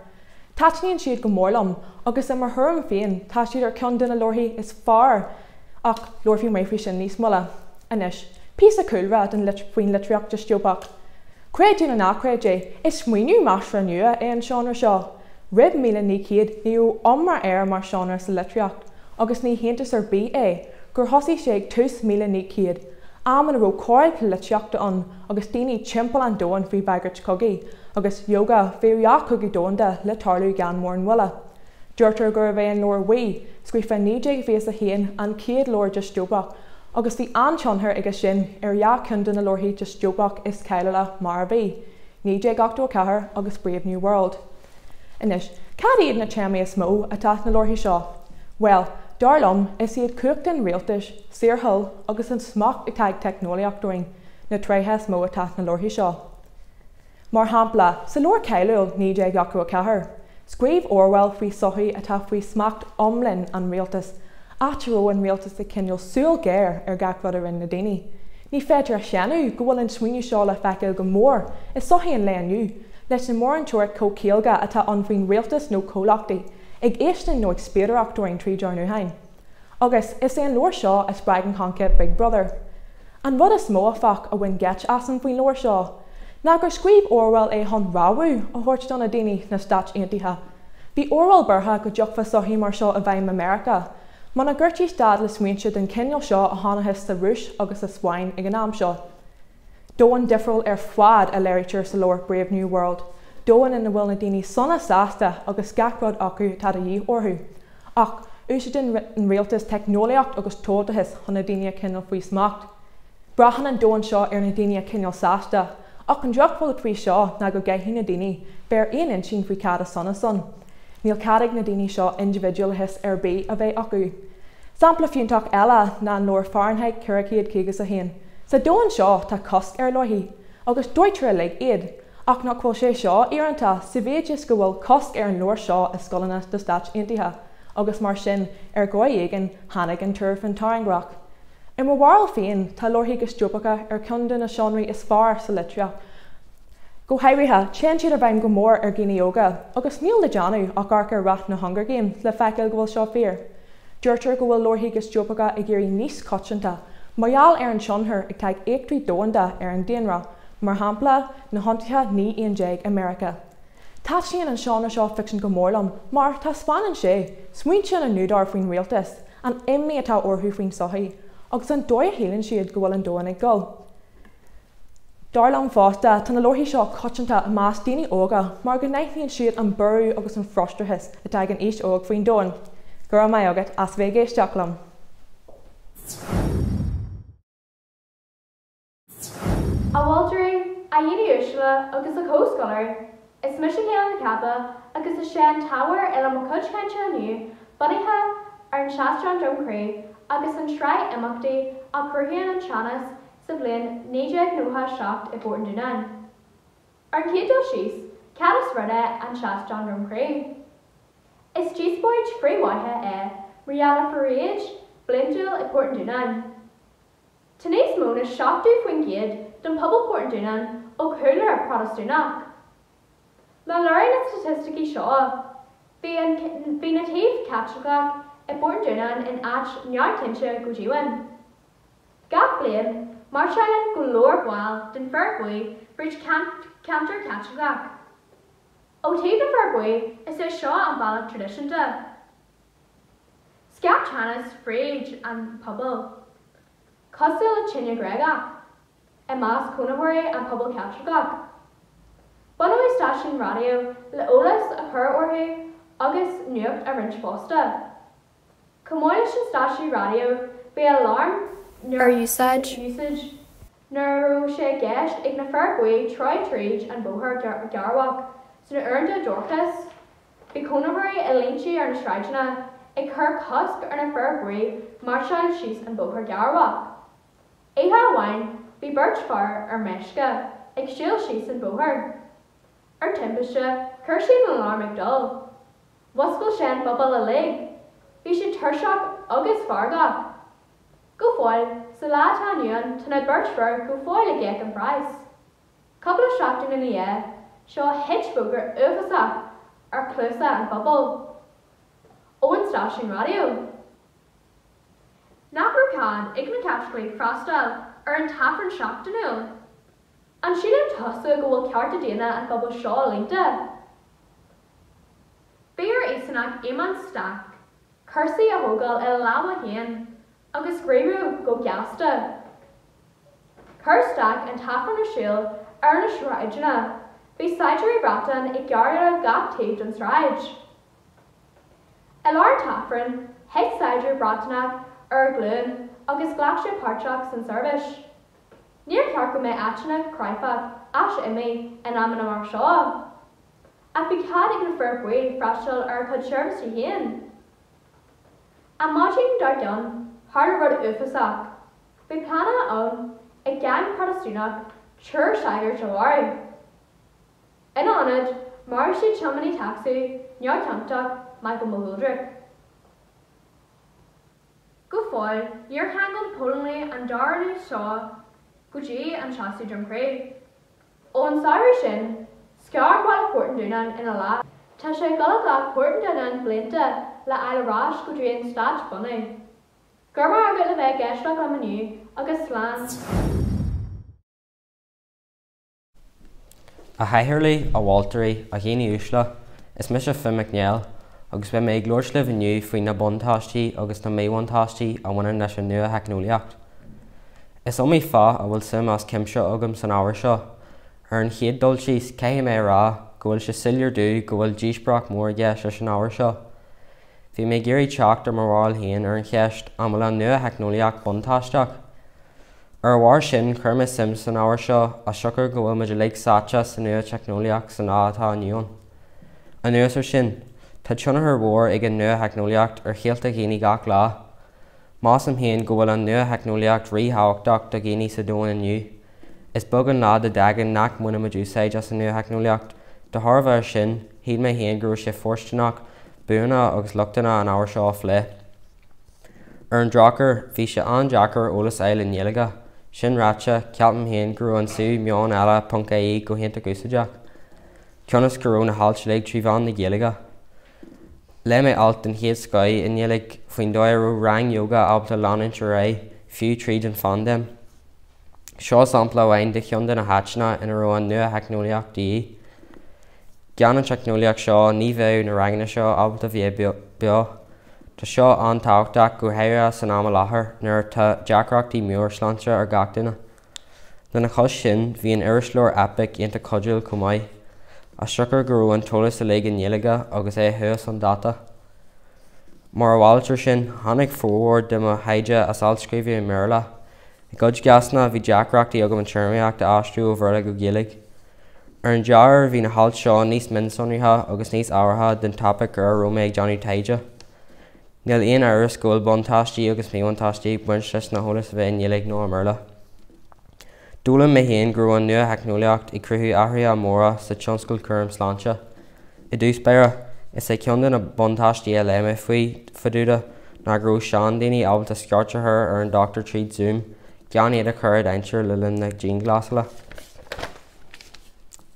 Táitníonn siad go mórlam, agus i mar thum féin, tá siad ar ceann duna lorthaí is fearr ach lorthaí méifrí sin níos mula. Inis, pís a coolra den faoin litreacht just jobbach. Creidú na nácreidé, is smuoinú measra nua é an seánra seo. Rib 1900 ní omar mar seánra sa litreacht, agus ní héantas ar bí é, gur thosaí sé ag 1900. Am an ró cóil litreachta an, agus daoine timpeall an dóin faoi bagart cogaí, agus yoga féoach cogaí dónda le tarlú gan mór an bhuila. Dúirtar gur bheith an lór waí, scrífa 9 bhés a héan an céad lór just jobbach, agus bhí anseanthar ag sin ar chun na lorthaí just jobbach is ceile le mar bhí, 1984 agus Brave New World. Inis, cad iad na teama is mó atá na lorthaí seo? Well, darlam is iad cuacht den réaltais, saorthol agus an smach ag taag technoliaachúing na tréthes mó atá na lorthaí seo. Mar hampla, sa lór ceiliúil 1984, scríomh Orwell faoi sochaí atá faoi smacht omlinn an réaltas, átaró an réaltas a cinneal súil géir ar gacfad ar na daoine. Ní féidir a seanú go bhfuil an smuoinú seo le feiceil go mór is sochaí an leanniu, leis na mór an tuairt cócéalga atá an faoin réaltas nó cólachtaí, ag éistin nó ag spéidirachtaín trí dearnú hain. Agus is é an lór seo a spragan hanca Big Brother. An bhd is mó fach a bhain gceit as an faoin lór seo. Na gur scríomh Orwell é hon ráú a thuirt don na daoine na Stát Aontaithe. Bhí Orwell burtha go deochfa sochaí mar seo a bhaim America, má na gcuirtí stad le smaointe den cinneal seo a tháinig sa Rúis agus a Smáin ag an am seo. Dó an difriúil ar fád a léiritir sa lór Brave New World. dóin in na bhfuil na daoine sonna sásta agus gacrod acu tá a dhí orthú. Ach, úsaidir an réaltas technoliacht agus tódathes chuna daine cinnal faoi smacht. Brachan an dóin seo ar na daine cinnal sásta, ach an dreachbhil trí seo na go gaithí na daine bear aon sin faoi cad a sonna son. Níl cadig na daine seo individualthas ar bé a bheith acu. Sampla fiúntaach eile na nóir Fahrenheit 450 Sa dóin seo tá cosc ar loihí, agus dúirtear le iad, ach nach bhfuil sé seo iaranta sa bhéidir go bhfuil cosc ar an nóir seo is scolanna do Stát Aontaithe, agus mar sin ar gáigen hanig an turf an tarangrach. I mo bhharil féin tá lorthaí go stúpacha ar chunda na seanraí is fearr sa litreach. Go hairithe, tean siad ar bhaim go mór ar gcine yoga, agus níl le deanú ach arcar rath na Hunger Games le feiceil go bhfuil seo fér. Dúirtear go bhfuil lorthaí go stúpacha i ggéirí níos coitianta, maiall ar an tionthar ag teag éachtaí dóanda ar an déanra, mar hampla na hontaithe ní aon déag America. Tá sin an seánna seo fiction go mórlam, mar tá spánan sé, smuoin sin an núdar faoin réaltas, an imí atá orthú faoin sochaí, agus an dóir hélann siad go bhfuil an dóin ag go. Darlam fásta tá na lorthaí seo coitianta a más daoine óga, mar go naithníonn siad an burú agus an frostrathas a teag an éist óg faoin dóin. Gur mai agat as bheith géisteach lam. A Waltery, a dhéanaí Ursula agus a cóscolar, is mis a chéal na cabba agus is sé an táhair eile mo cuid cainte aniu, bunaithe ar an seastrán Drumcree agus an sráid imeachtaí a curthaíonn an seanas sa bhliain 1997 i Bórtan Dúnan. Ar céadúil síos, cad is rudde an seastrán Drumcree. Is díosbóid fríomhaithe riala faréid blindúil i Bórtan Dúnan. Tanéis móna seachtú faoin gcéad don pobl Bórtan Dúnan ó chuúlar a Protestúnach. Le leir na statisticí seo, bhí na taobh caitreach i Bórtan Dúnan in áit neartcinnte go díhain. Gach bliain, mar seann go leor bháil den fearbuí bríd cantar caitreach. Ó taobh na fearbuí is é seo an bailach tradiisiúnta. Sceap teannas fréid an pobl. Cosúil le tinne gréagach, I más cúnamhairí an pobl caitreach. Bunú stáisiún radio le ólas a chur orthu agus nuacht a rint fósta. Comáil sin stáisiún radio be alarm usage nuair sé gceist ag na fearbuí Troy Tríd an bóthar dearmhach san na Uirnda Dorcas. Bhí cúnamhairí a líontaí ar na sráidena ag chur cosc ar na fearbuí mar seáil síos an bóthar dearmhach. Éthe amháin bhí beirt fearr ar meisce ag síl síos an bóthar. Ar timpiste, chuir sin an alarm ag dul. Wascail sin bobal le lig. Bhí sin tuirseach agus fargach. Go fáil, sa lá tá nuan tána beirt fearr go fáil ag ag an bhrais. Coppla seachtain in the seo hitchbógar uafasach ar clúsa an bobal. Ó an stáisiún radio. Napar Khan ag na caitreach freastal ar an tafran seachtainúil. An sin an tosa go bhfuil ceart a déana an bobal seo línta. Béar éisanach éman staach, cursaí a thógáil i láma héan, agus gréimú go geasta. Cur staach an tafran na síl ar na sráidena, bhí saidirí bratan I gcearra gach taobh an sráid. I lár tafran, heid saidirí bratanach ar glún agus ghlac sé páirteach san service. Níor ceart go mé aitneach craifach as imi in amana mar seo. Ach bhí cad ag na fearbuí freastal ar chud seirbhís héan. An máidín dar dún, thar rud uafasach. Bhí planna ann ag gang Protestúnach tuair saigeir teoir. In anad, mar siad seomanaí taxú neartceantaach Michael Mulhouldrick. Go fáil, níor cheangail pólanna an darna seo go dtí an seasamh Drumcree. Ó an saibhir sin, scearr bhaile Bórtan Dúnan ina lá. Tá sé gach Bórtan Dúnan blianta le eile-rás go dtí an Stát Bunú. Gur mar agat le bheith geisteach am aniu agus slán. A haithirlí a Waltery a dhéanaí Ursula is mis a Finn McNeil agus bheith mé glóirslih aniu faoin na buntáistí agus na méhaintáistí a bhaineann leis an nua theicnoliacht. Is omí fá a bhfuil sim as cimseo agam san áhar seo, ar an chéad dul síos céim é rá go bhfuil sé silir dú go bhfuil díosbrach mór gceist leis an ábhar seo. Bhí mé géirí teacht ar marráil haon ar an cheist am bhfuil an nua heicnoliaach buntáisteach. Ar bhhar sin chuir Simpson ábhar seo a siocr go bhfuil muidir le sáte san nua teicnoliaach san átá aniuan. An nuas ar sin, tá tionathar mhór ag an nua heicnoliacht ar chéalta géine gach lá. Más am héin go bhfuil an nua heicnoliacht ríthabhachtach do géine sa dóin aniu. Is bug an lá de dagan nach muna madúsáid as an nua heicnoliacht, de tharbh ar sin, híad mé héan grú sé forstanach, buúna agus luchtainna an ábhar seo le. Ar an drachar, bhí sé an deachar ólas eil in Néalaga. Sin ráte, cealtam héan grú an sú meán eile.ie go hénta gúsaideach. Ceannas gurú na háilte le tríomhán na Géalaga. Le mé alt an héad scoil in Néalaigh faoin dóirú rang yoga ábhta lánaint ar é, fiú tríd an fandam. Seo sampla bhain de cheandan na háitna ina roin nua heicnoliaach daí. Gan an teicnoliaach seo ní bheadh na rangna seo ábhta bhí beo. Tá seo an táhachtach go héire san am láthair nuair tá deacrachtaí múorslanse ar gach duine. Lena chos sin bhí an irislór epic ionta codúil cumáid. A siocr gurú an tolas a le an Néalaga agus é thuas an data. Mar bhhailtear sin, tháinig fórhór de mo haide as alscríbhí in Merla. I gcuid gasna bhí deacrachtaí agam an teirmeach de astrú ó bhirla go Gaeilge. Ar an dear bhí na halt seo níos minsoníthe agus níos ábhartha den topic ar Róméid Johnny Taide. Níl aon ar scóil buntáistí agus méontáistí buint leis na hólas bheith in Néalaigh nó Merla. Dúlan mé héan grú an nua heicnoliacht I cruthú athraí móra sa tionscail Curm Sláinte. I dús beire, is é ceandan na buntáistí a léime faoi faúda na grú seán daoine ábhalt a sceartte ar an Dr. tríd Zoom, gan iad a chur daintear le linn na jean glasala.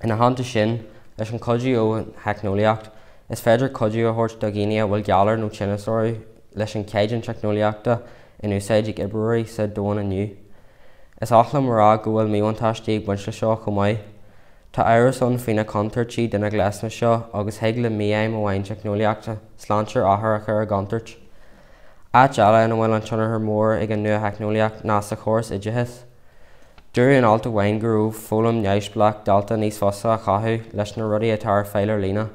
Ina hananta sin, leis an codú ó heicnoliacht, is féidir codú a thuirt do géine a bhfuil geallar nó tsinasóirí leis an céidean teicnoliaachta in úsáid ag ibriúirí sa dóin aniu. Is achla marrá go bhfuil míontáistí ag buinte seo chumáid. Tá éirisan faoina contartí duna glasna seo agus heag le míam a bhain teicnoliaachta sláintear áthar a chur a gantart. Áit eile ina bhfuil an tionathar mór ag an nua heicnoliacht ná sa chóras idithis. Dúir an alta bhain gurú fólam neisblach dalta níos fosa a chathú leis na rudaí atá ar féilir lína.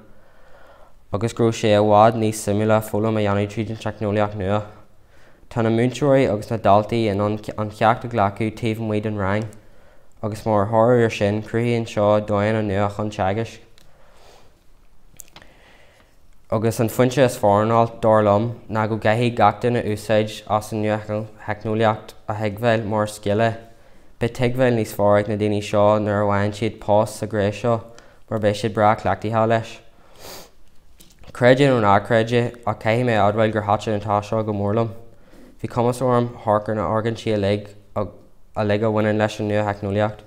Agus grú sé a bhád níos simúla fólam a dhéanú tríd an teicnoliaach nua. Tá na múnteoirí agus na daltaí in an ceacht a ghlacu taobh muid an rang, agus mar thóir ar sin cruthíonn seo dóin an nua chun teagais. Agus an fuinte is fórnáil dóirlumm ná go gaithí gach duine úsáid as an nua heicnoliacht a theagmhail mar sciile. Be teagmhail níos fóraigh na daoine seo nuair bhain siad pás sa gré seo mar bé siad bra cleachtaithe leis. Creide nó nácreide a caiithí mé admhail gur háte antá seo go mórlam. Bhí cumas orm thorcar na organ si a le a bhaineann leis an nua heicnoliacht.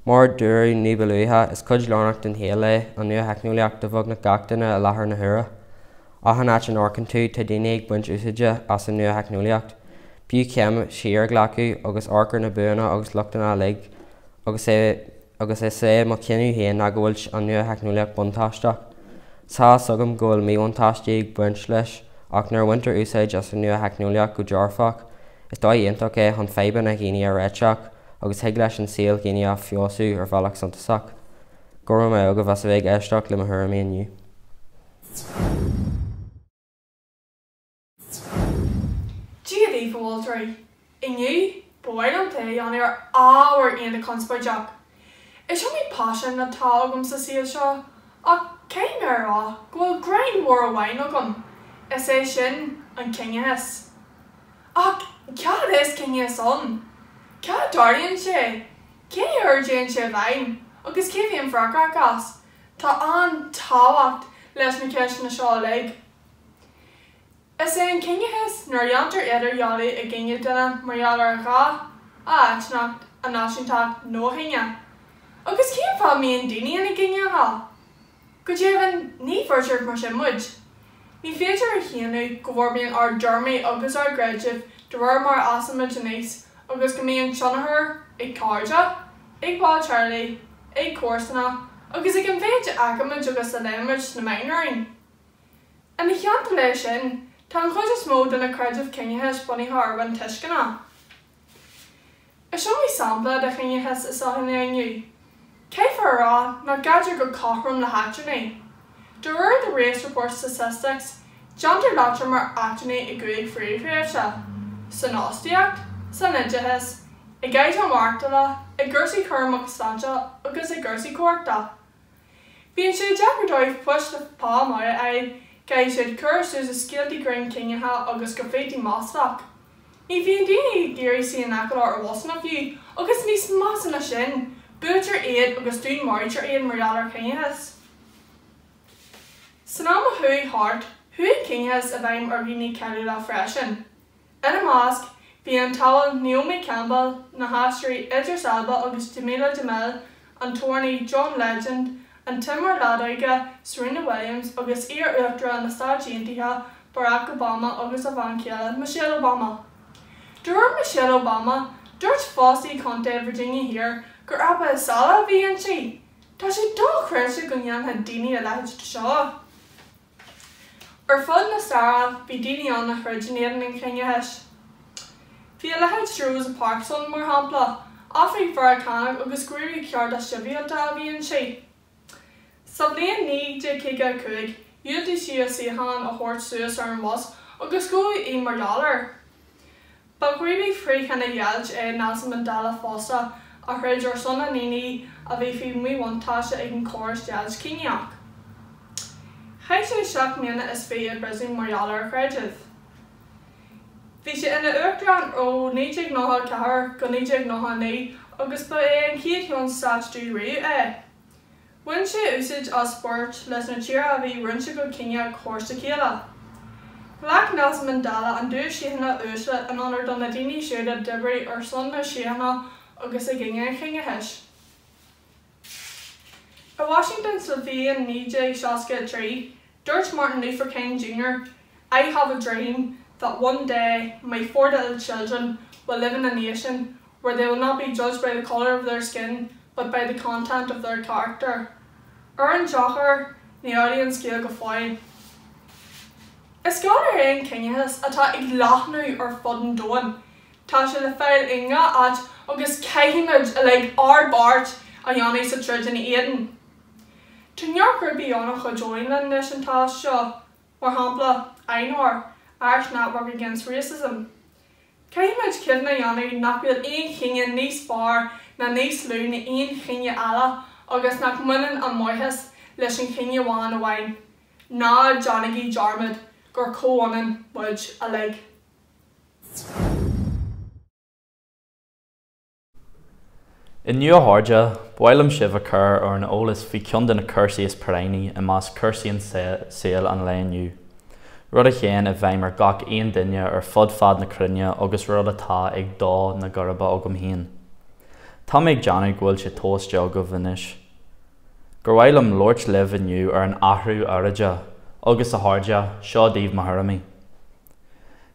Mar dúirí ní beluithe is cuid learnach den héala an nua heicnoliacht do bhog na gach duine a láthair na thura. Ahanát an orcan tú tá daine ag buint úsaide as an nua heicnoliacht. Bú ceam siar ghlacu agus orcar na buanna agus luchtainna le agus é sé má cinú héan na go bhfuil an nua heicnoliacht buntáisteach. Tá sugam go bhfuil míontáistí ag buint leis ach nuair winter úsáid as an nua heicnoliaach go dearfach, is dá ionach é chun féiban na géine a réiteach agus theag leis an síl géine a fiosú ar bhealach santasach. Gurm mé aga bheits a bheith éisteach le mo thuirmí aniu. Díadí fáiltarí, inniu bhhailm ta an ar áhar aon na conspóideach. Is seo mí páisian na tágam sa síl seo ach céim ar rá go bhfuil grain mór a bhain agam. Is é sin an cinneas. Ach cead is cinneas an. Cead dairlíonn sé, cé urgéonn sé bhain agus cé bhíon fracra gas. Tá an táhacht leis na ceis na seo le. Is é an cinneas nuair dheantar idir dhealaí a gcinne duine margheall ar gá áitneacht a náisiúntaach nó hinne. Agus céim fá míon daoine ina gcinne há. Go déobhann ní fuirteach mar sin muid. Ní féidir a chéanú go bhfuirbíonn ar Germany agus ar greidirh de bhfuir mar asama Janice agus go mbíonn tionathar ag cáirde, ag bá Charlie, ag cuasanna agus ag an bhéid agamid agus a léimiid na mainraing. Ina cheanta lei sin, tá an chuid is mó duna creidirh cinnethe bunaithe arban tuiscinna. Is seo mí sampla de cinnethe is áhanna aniu. Cé Ifra na gadget go cochrum na hatchany. During the race report statistics, Janter Latimer actony a good free fairsa. Sanostiact, Sanidjahis, a gaita martala, a gursi kurma constanta, agus a gursi corta. Being she jeopardize pushed the palm out I guy should curse as a skilled green king ha agus graffiti mosstock. If you indeed Gary see an accolade or wasn't of you, agus nice mass in a shin, butcher aid agus doing marcher aid Mariala king has. Sanama hui heart, hui king has a vime or vini calula freshen. In a mask, being towel Naomi Campbell, Nahashri, Idris Alba, agus Jamila Jamel, and Torney, John Legend, and Timur Ladaiga, Serena Williams, agus Ear Ultra and Nostalgia Intiha, Barack Obama, agus Ivanka, Michelle Obama. During Michelle Obama, George Fossey Conte, Virginia here, Garaba Sala VNC. Tashi dog crash Gunyan had Dini alleged to Shaw. Or fun na Sarah, be Dini on the originating in Kenya Hish. Feel like Drews a Parkson more hampla, offering for a canag, agus Greary Kyarda Shivia Davi and she. Sablain ni de Kiga Kug, you do see a Sihan a horse Suez or was, agus go e Mardaler. But Greary free can a Yelch a Nelson Mandela Fossa, a Ridge or Son and Nini, a Vifi me one Tasha in chorus Yelch Kinyak. How should shock me in is fee Brisbane Mardaler Credit? Bhí sé ina uachtarán ó níteag nóha cethar go níteag nóha ní agus ba é an cíadún statú riú é. Bhain sé úsáid as sport leis na tíre a bhí rinse go cinne chósta céile. Black Nelson Mandela an dúis síhanna úsla an onar don na daoine siúda dibrí ar son na síhanna agus a ginge chinge heis. A Washington Sylvia Nije Shaska Tree, George Martin Luther King Jr., I have a dream that one day my 4 little children will live in a nation where they will not be judged by the colour of their skin but by the content of their character. Aaron Jocher, the audience scale go fine. Is gáir é an cinneas atá ag leathnú ar fud an doin. Tá sé le feil inga at agus caiimiid a le ár-bart a dhéanaí sa trid in éan. Tunear gur bíonna chu join le leis an tá seo, mar hampla, Einor, Irish Network Against Racism. Caiimiid cid na dhéanaí nach bhfuil aon chinne níos fearr na níos lú na aon chinne eile agus nach muineann an moithas leis an chinne bháin amháin. Ná Johnny Jarmid gur cóhanan muid a lig. In New Harja, Bhailim sibh a chur ar an ólas bhí ceann na cursaí is peréine I más cursaíon saoil an leonniu. Rud a chéan a bhaimar gach aon duine ar fud fad na crunne agus rud atá ag dá na gurba agam hain. Tá méid Johnny ghfuil sé tósteach go bhanis. Gur bhailim Lord libh aniu ar an athrú airide agus a Harja seo díomh maithirimi.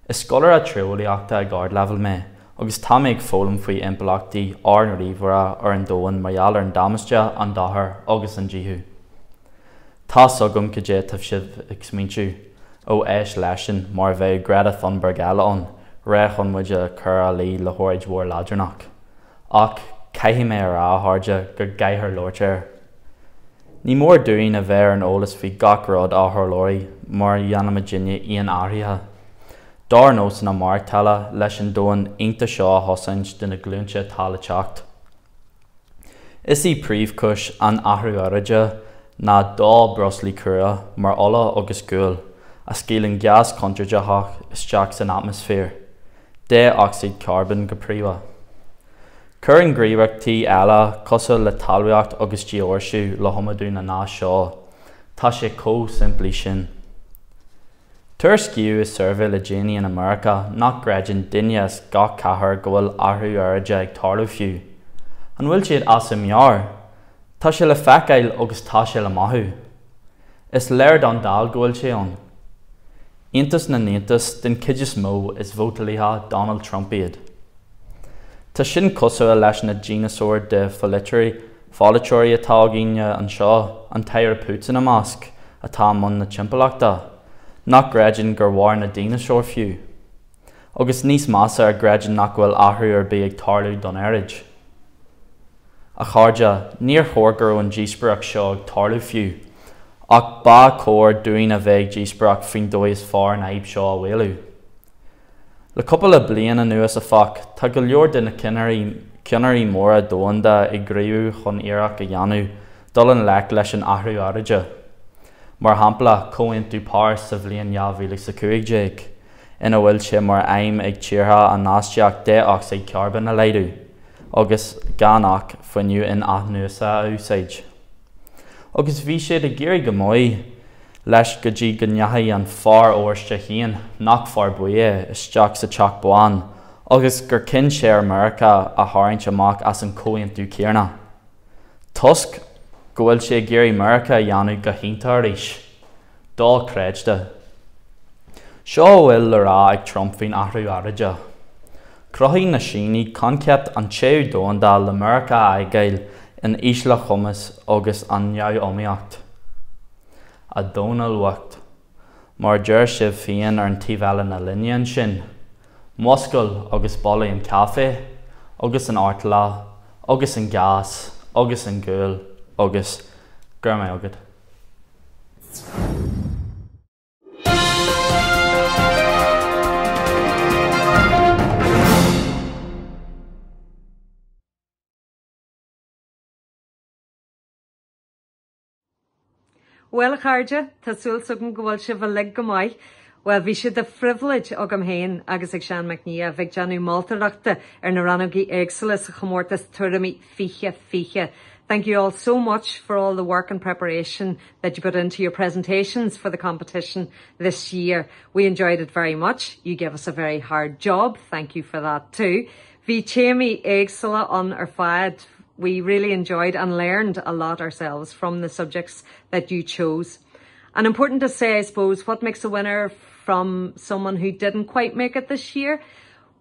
Is scolar a triolaíochta a gard level me, agus tá méid fólam faoi impleachtaí ar na ríomhara ar an dóin maiall ar an damaste an dáthair agus an ddíthú. Tá sogam go dé tah sibh ag smíntiú ó éis leisin mar bheith Greta Thunberg eileón ré chun muide chur a lí le háid mhór láidirnach. Ach caithfidh mé ar á Harja gur gaithfear Lortéir. Ní mór dúin a bheith an ólas bhí gach rud á thurlóirí mar dhéanam Virginia íon áirithe. Dar nós na mar tala leis an dóin inta seo thosaint duna glúnse tala teacht. Is í príomhcúis an athrú airide ná dá broslí cura mar ola agus gúil a scílann gas contraideach isteach san atmosfér, dé oxid carbon go príomha. Cur an gríomhachtaí eile cosa le talmhaíocht agus díorsiú le thomadú na ná seo, tá sé simplí sin. Tuair sciú is survey le déanaí in America nach greideann duine is gach chathair go bhfuil athrú airide ag tarlú fiú. An bhfuil siad as sa meabhair, tá sé le feiceáil agus tá sé le maithú. Is léir an dal go bhfuil sé ann. Aontas na naontas den cideas mó is vótalíthe Donald Trump iad. Tá sin cosa leis na dinosaur de folatóirí atá gine an seo an tair Putin a másc atá man na timpachta, nach greideann gur bhhair na dinosaur fiú. Agus níos masa ar greideann nach bhfuil athrú ar bí ag tarlú don airid. A cháirde níor thógur an díosbreach seo ag tarlú fiú, ach ba cóir dúin a bheith díosbreach fin dóis far na aib seo a bhfuilú. Le couple of bliana nuas a fach, tá go leor de na cinnarí móra dónda i gríú chun iarach a dheanú dul an lech leis an athrú airide. Mar hampla cóhaint tú páir sa bblion 2015, ina bhfuil sé mar aim ag tíortha an náisteach 10 ag cearban a leidú, agus ganach faoinniu in aithnuasa a úsáid. Agus bhí siad a géirí go mói leis go dtí go ndeathaí an fear óirste chéan nach fear buí isteach sa teach buan, agus gur cinn sé America a tharraingt amach as an cóhaint tú céarna. Tusk go bhfuil sé géirí America a dheanú go hinnta arís. Dá creidte. Seo bhfuil le rá ag Trump faoin athrú airide. Cruthaí na Síní concept an séú dónda le America aigeil in Ísla Chumas agus an neamh-iomaíocht. A dónal wacht, mar deir sibh féin ar an tíbhela na linnean sin, moscail agus bolla an cafe, agus an artla, agus an gas, agus an gúil, agus gur mé agad. Well cháirde, tásúil sugan go bhfuil si bh lig go maiid, well bhí siad a privilege agam héin agus ag Sean McNee a bheith deanú máilteachta ar na ranógaí éagsúla sa chomórtas tuairimí fiche. Thank you all so much for all the work and preparation that you put into your presentations for the competition this year. We enjoyed it very much. You gave us a very hard job. Thank you for that too. Bhí téimi éagsúla an ar fad. We really enjoyed and learned a lot ourselves from the subjects that you chose. And important to say, I suppose, what makes a winner from someone who didn't quite make it this year?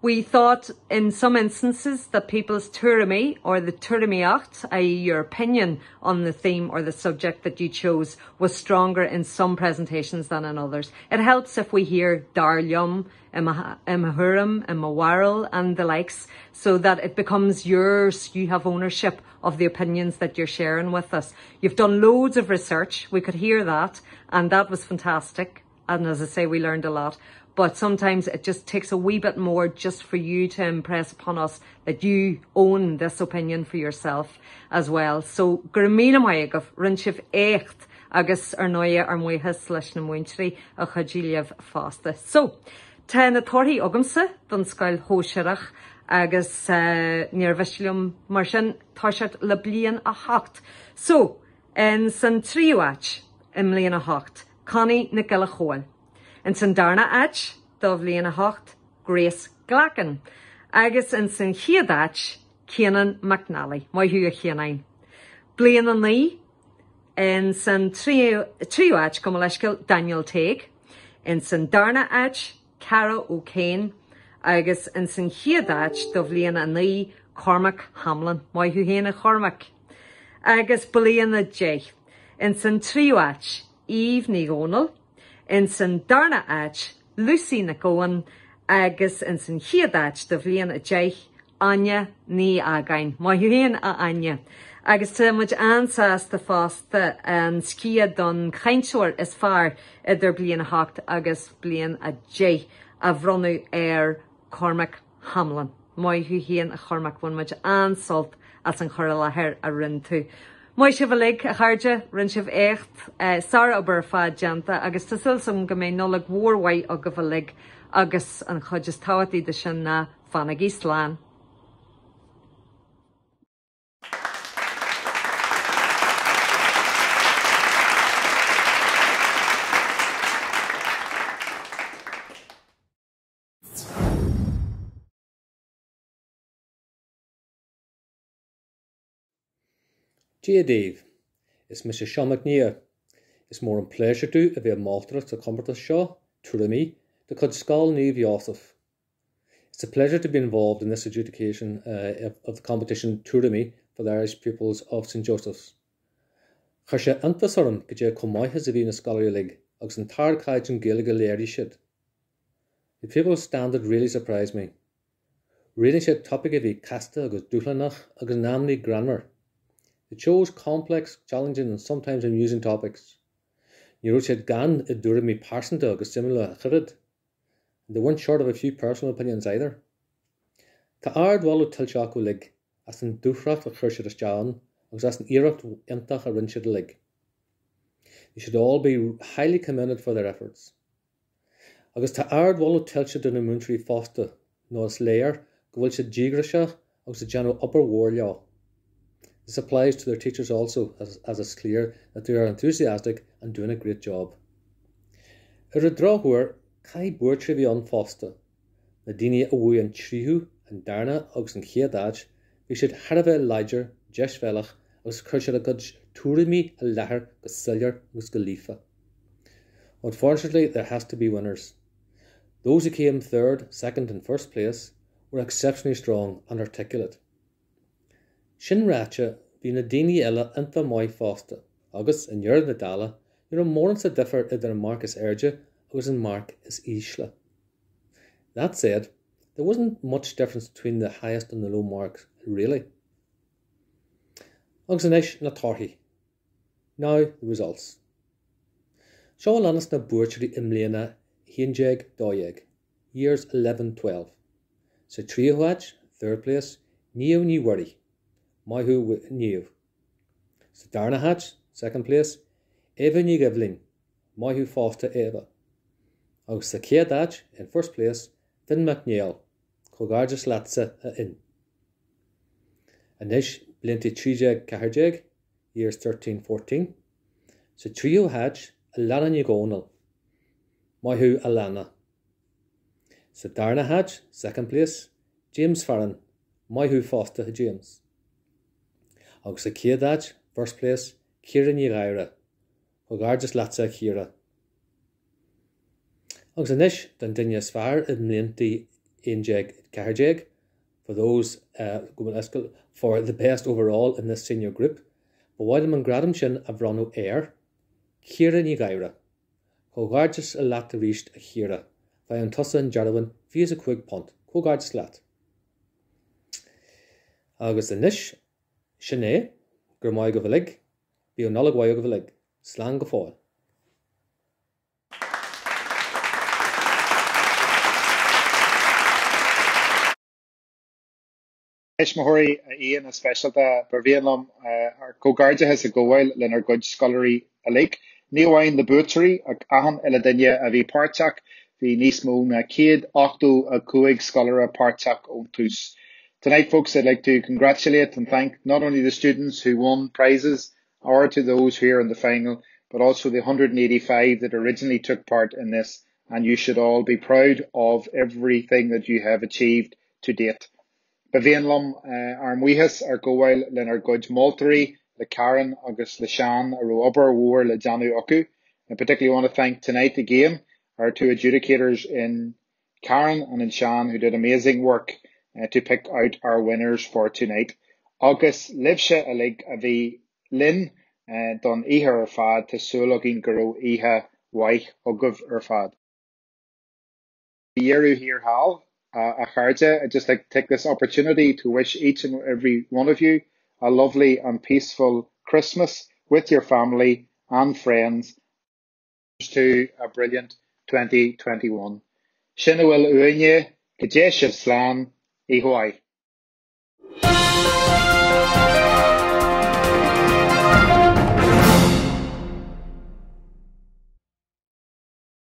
We thought in some instances that people's tuairimí or the tuairimíocht, i.e. your opinion on the theme or the subject that you chose, was stronger in some presentations than in others. It helps if we hear Darlium, Imahurum, Imawarrel and the likes, so that it becomes yours. You have ownership of the opinions that you're sharing with us. You've done loads of research. We could hear that, and that was fantastic. And as I say, we learned a lot. But sometimes it just takes a wee bit more just for you to impress upon us that you own this opinion for yourself as well. So, gur míle maigh rinshibh écht agus ar noia ar muochas leis na muinterí a chudíliamh fásta. So, tá na torthaí agamsa don scoil hóisireach agus níor bheisilumm mar sin tá siad le bliain a hacht. So, in san tríoáit im bliain a hacht, Connie na Gile Chóil. In san darna ach, dá bbliain a hacht, Grace Glacken. Agus in san chiad ach, Cianan McNally, mai hu a chianain. Bliain a ní, in san trío ach cum leiscail Daniel Teig. In san darna ach, Cara O'Kane. Agus in san chiad ach, dá bbliain a ní, Cormac Hamlin, mai hu héna Cormac. Agus bliain a J. In san trío ach, Eve ní Gonal. In san darna ach, Lucy na Cohen, agus in san chiad ach do bbliain a Deich, Anya ní again. Mai hu héan a Anya. Agus tá muid ansas de fásta an scia don chaintúir is fearr idir bliain a hacht agus bliain a Deich a bhronú ar Cormac Hamlin. Mai hu héan a Cormac bhain muid ansalt as an chur lethir a rinn tú. Mai sibh lig a chairde rinn sibh écht Sara obair fad deanta agus tá sim go mé nolag mhórhaid a go bh lig agus an chuid táhaí de sin na Fannagí Slán. Gia Dave, is Mr. Sean McNee. It's more an pleasure to a bit maltera to comfort us Shaw, to me, the cud skull Neve Yosef. It's a pleasure to be involved in this adjudication of the competition to me for the Irish pupils of St. Joseph's. Charsha Anthasarum Gaja Komai has a Venus Scholarly League, Ox and Tar Kajan Gilligal Larry shit. The pupils' standard really surprised me. Reading shit topic of the Casta agus Duhlanach agus Namni grammar. They chose complex, challenging and sometimes amusing topics. Ní raibh siad gan I dúradh mí pásanta agus simile a churid. They weren't short of a few personal opinions either. Tá ard bhall tilteach ó lig, as an dúchracht a chuir siad isteán, agus as an iirecht intach a rinn siad lig. They should all be highly commended for their efforts. Agus tá ard bhall tiltte duna múntrí fásta, nó as léir go bhfuil siad díograise agus a general upper warlaw. This applies to their teachers also, as it's clear that they are enthusiastic and doing a great job. Ar a dráthúir, cai buirtrí bhí an fásta, na daoine a bhuaigh an tríthú an darna agus an chéadáid, bhí siad tharbheith leidir, deis bhealach agus chuir siad a gcuid túraimí a lethar go sillar agus go lífa. Unfortunately, there has to be winners. Those who came third, second and first place were exceptionally strong and articulate. Sin ráite bhí na daoine eile inta mai fásta, agus in dhearg na dála, nuair an móran sa differ idir an mark is airde agus an mark is ísle. That said, there wasn't much difference between the highest and the low marks, really. Agus inis na tarthaí. Now the results. Seo lenas na buirteirí imléana 1-2, years 11-12. Sa tríomhhaid, third place, Níomh ní worry, Maithú with Níomh. Sa darna hatch, second place, Eva ní Givlin, Maithú fásta Eva. Agus sa chéadáid, in first place, Finn McNeil, Cogardas Latsa a in. Inis blinti 3-4, years 13-14. Sa tríomhhaid, Alana ní Gónal, Maithú Alana. Sa darna hatch, second place, James Farron, Maithú fásta James. Agus sa chéadáid, first place, Ciara ní Ghaire, Cogardas Latsa Ciara. Agus inis den duine is fearr I mblianta 1-4, for those for the best overall in this senior group, but while man gradam sin a bhranú air, Ciara ní Ghaire, Cogardas a lat a ríist a Ciara, by an tusa an Jarwin vís a quick pont, Cogardas lat. Agus inis, sinné, gur mai go bhlig, bí an nollag go bhlig, slán go fáil. Ishmahorí Ian a specialta Bervianlam ar Cogarda has a gohfuil lenar good scholarly a lake. Níomhain the butchery ag ahan ila duine a bhí párteach bhí níos mó na 108 a cuaig scholar a párteach ón tús. Tonight, folks, I'd like to congratulate and thank not only the students who won prizes or to those who are in the final, but also the 185 that originally took part in this, and you should all be proud of everything that you have achieved to date. Bhíonlam ar muíthas ar gomhail lenar gcuid moltarí le Karen agus le Sean a ro obair mhór le Janu Oku. I particularly want to thank tonight again our two adjudicators in Karen and in Sean who did amazing work to pick out our winners for tonight. Agus libse a lig a bhí Lynn don ihe ar fad to sulogin guru ihe waich ogov ar fad. Yeru here hal a charge. I'd just like to take this opportunity to wish each and every one of you a lovely and peaceful Christmas with your family and friends to a brilliant 2021. Sinuil uinye, Kajesh Slan, Ihoi.